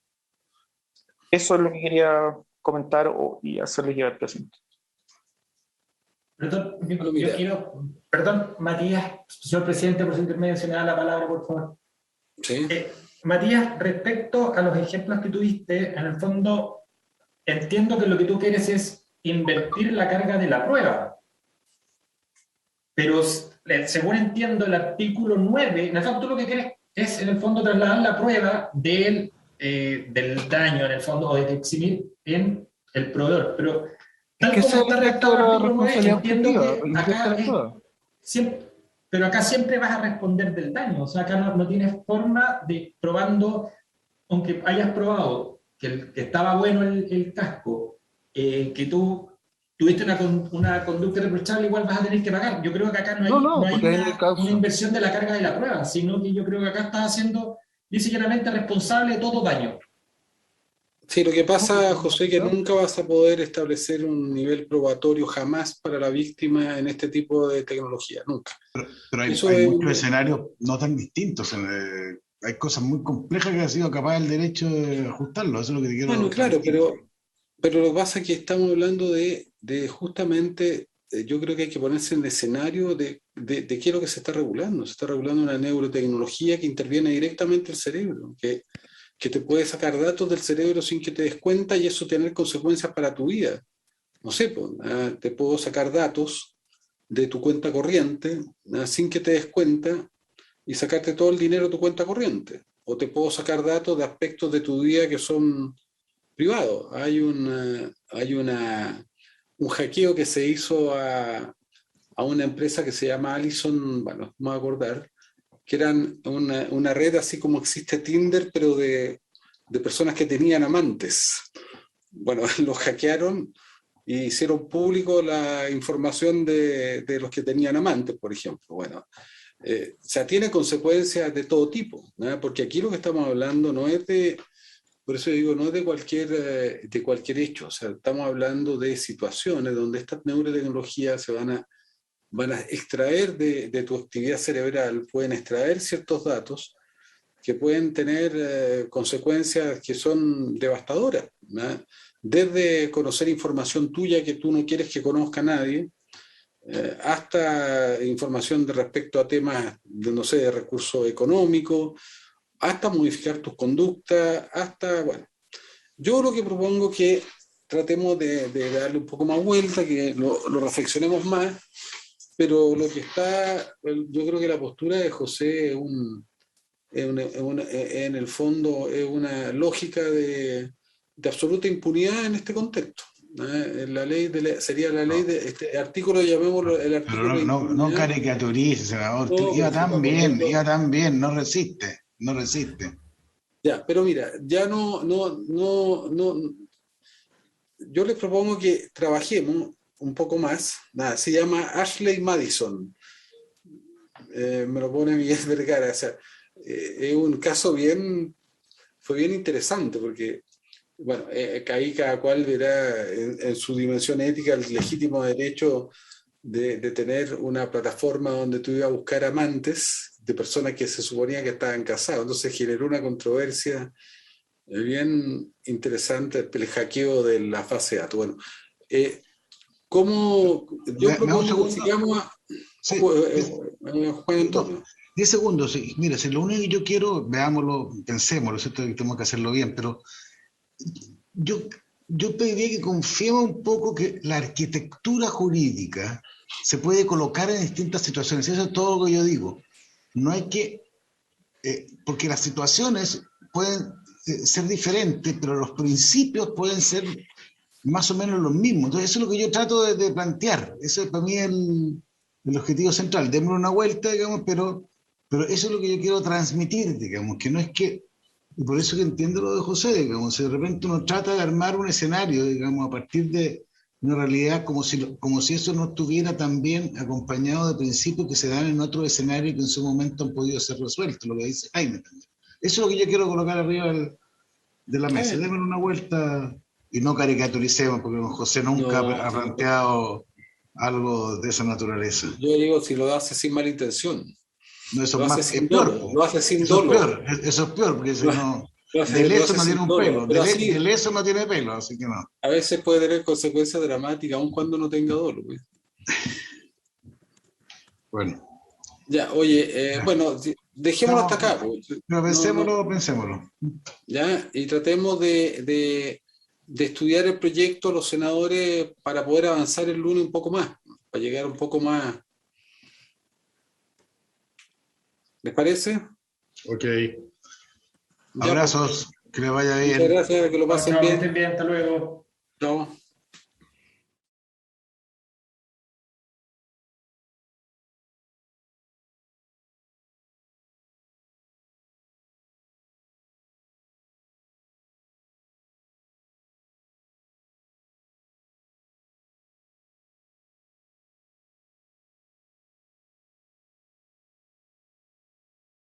Eso es lo que quería comentar y hacerles llegar presente. Perdón, perdón, Matías, señor presidente, por su intermedio, mencionaba la palabra, por favor. Sí. Matías, respecto a los ejemplos que tuviste, en el fondo, entiendo que lo que tú quieres es invertir la carga de la prueba. Pero, según entiendo, el artículo 9, en el fondo tú lo que quieres es, en el fondo, trasladar la prueba del daño, en el fondo, o de eximir en el proveedor. Pero, tal como está redactado el artículo 9, entiendo que acá pero acá siempre vas a responder del daño. O sea, acá no tienes forma de, probando, aunque hayas probado que estaba bueno el casco, que tú tuviste una conducta reprochable, igual vas a tener que pagar. Yo creo que acá no hay una inversión de la carga de la prueba, sino que yo creo que acá estás haciendo, dice llanamente, responsable de todo daño. Sí, lo que pasa, José, que nunca vas a poder establecer un nivel probatorio jamás para la víctima en este tipo de tecnología, nunca. Pero hay muchos escenarios no tan distintos. Hay cosas muy complejas que ha sido capaz el derecho de ajustarlo. Eso es lo que te quiero decir. Bueno, claro, pero lo que pasa es que estamos hablando de justamente, yo creo que hay que ponerse en el escenario de qué es lo que se está regulando. Se está regulando una neurotecnología que interviene directamente el cerebro, que te puede sacar datos del cerebro sin que te des cuenta y eso tener consecuencias para tu vida. No sé, te puedo sacar datos de tu cuenta corriente sin que te des cuenta y sacarte todo el dinero de tu cuenta corriente. O te puedo sacar datos de aspectos de tu vida que son privados. Hay un hackeo que se hizo a una empresa que se llama Allison, bueno, no me voy a acordar, que eran una red así como existe Tinder, pero de personas que tenían amantes. Bueno, los hackearon y hicieron público la información de los que tenían amantes, por ejemplo. Bueno, O sea, tiene consecuencias de todo tipo, ¿no? Porque aquí lo que estamos hablando no es de, por eso digo, no es de cualquier hecho, o sea, estamos hablando de situaciones donde estas neurotecnologías se van a extraer de tu actividad cerebral, pueden extraer ciertos datos que pueden tener consecuencias que son devastadoras, ¿no? Desde conocer información tuya que tú no quieres que conozca nadie, hasta información de respecto a temas de, no sé, de recursos económicos, hasta modificar tus conductas, hasta, bueno, yo lo que propongo es que tratemos de darle un poco más vuelta, que lo reflexionemos más, pero lo que está, yo creo que la postura de José en el fondo es una lógica de absoluta impunidad en este contexto. La ley sería la ley No, de este artículo, llamémoslo el pero artículo de no impunidad. caricaturice, senador. No, pero sí, para ponerlo. Iba tan bien, no resiste, no resiste. Ya, pero mira, ya yo les propongo que trabajemos un poco más. Nada, se llama Ashley Madison. Me lo pone Miguel Vergara. O sea, es un caso fue bien interesante porque, bueno, ahí cada cual verá en su dimensión ética el legítimo derecho de tener una plataforma donde tú ibas a buscar amantes de personas que se suponía que estaban casados. Entonces generó una controversia bien interesante el hackeo de la fase de datos. Bueno, ¿cómo? Yo Me da un propongo que segundo. sigamos a Sí, Juan no, Antonio. 10 segundos. Sí. Mira, si lo único que yo quiero, veámoslo, pensémoslo, ¿cierto? Que tenemos que hacerlo bien, pero yo, yo pediría que confiemos un poco que la arquitectura jurídica se puede colocar en distintas situaciones. Eso es todo lo que yo digo. No hay que, porque las situaciones pueden ser diferentes, pero los principios pueden ser más o menos los mismos. Entonces, eso es lo que yo trato de plantear. Eso es para mí el objetivo central. Démosle una vuelta, digamos, pero eso es lo que yo quiero transmitir, digamos, que no es que, y por eso que entiendo lo de José, digamos, si de repente uno trata de armar un escenario, digamos, a partir de una realidad como si eso no estuviera también acompañado de principios que se dan en otro escenario que en su momento han podido ser resueltos, lo que dice Jaime también. Eso es lo que yo quiero colocar arriba de la mesa. Démosle una vuelta y no caricaturicemos, porque don José nunca No, ha planteado algo de esa naturaleza. yo digo si lo hace sin mala intención, No, eso lo es hace más, es sin peor, dolo, po. lo hace sin Eso es dolo, peor, eso es peor, porque si lo, no, lo del eso hace no tiene sin un dolo, pelo, pero del así eso no tiene pelo, así que no. a veces puede tener consecuencias dramáticas aun cuando no tenga dolo, pues. Bueno, Ya, oye, ya. bueno, dejémoslo hasta Estamos, acá, pues. pero pensémoslo. Ya, y tratemos de estudiar el proyecto los senadores para poder avanzar el lunes un poco más, para llegar un poco más. ¿Les parece? Ok. Ya, pues, Abrazos, que le vaya muchas bien. gracias, que lo Chao, pasen chao, que estén bien. bien, hasta luego. Chao.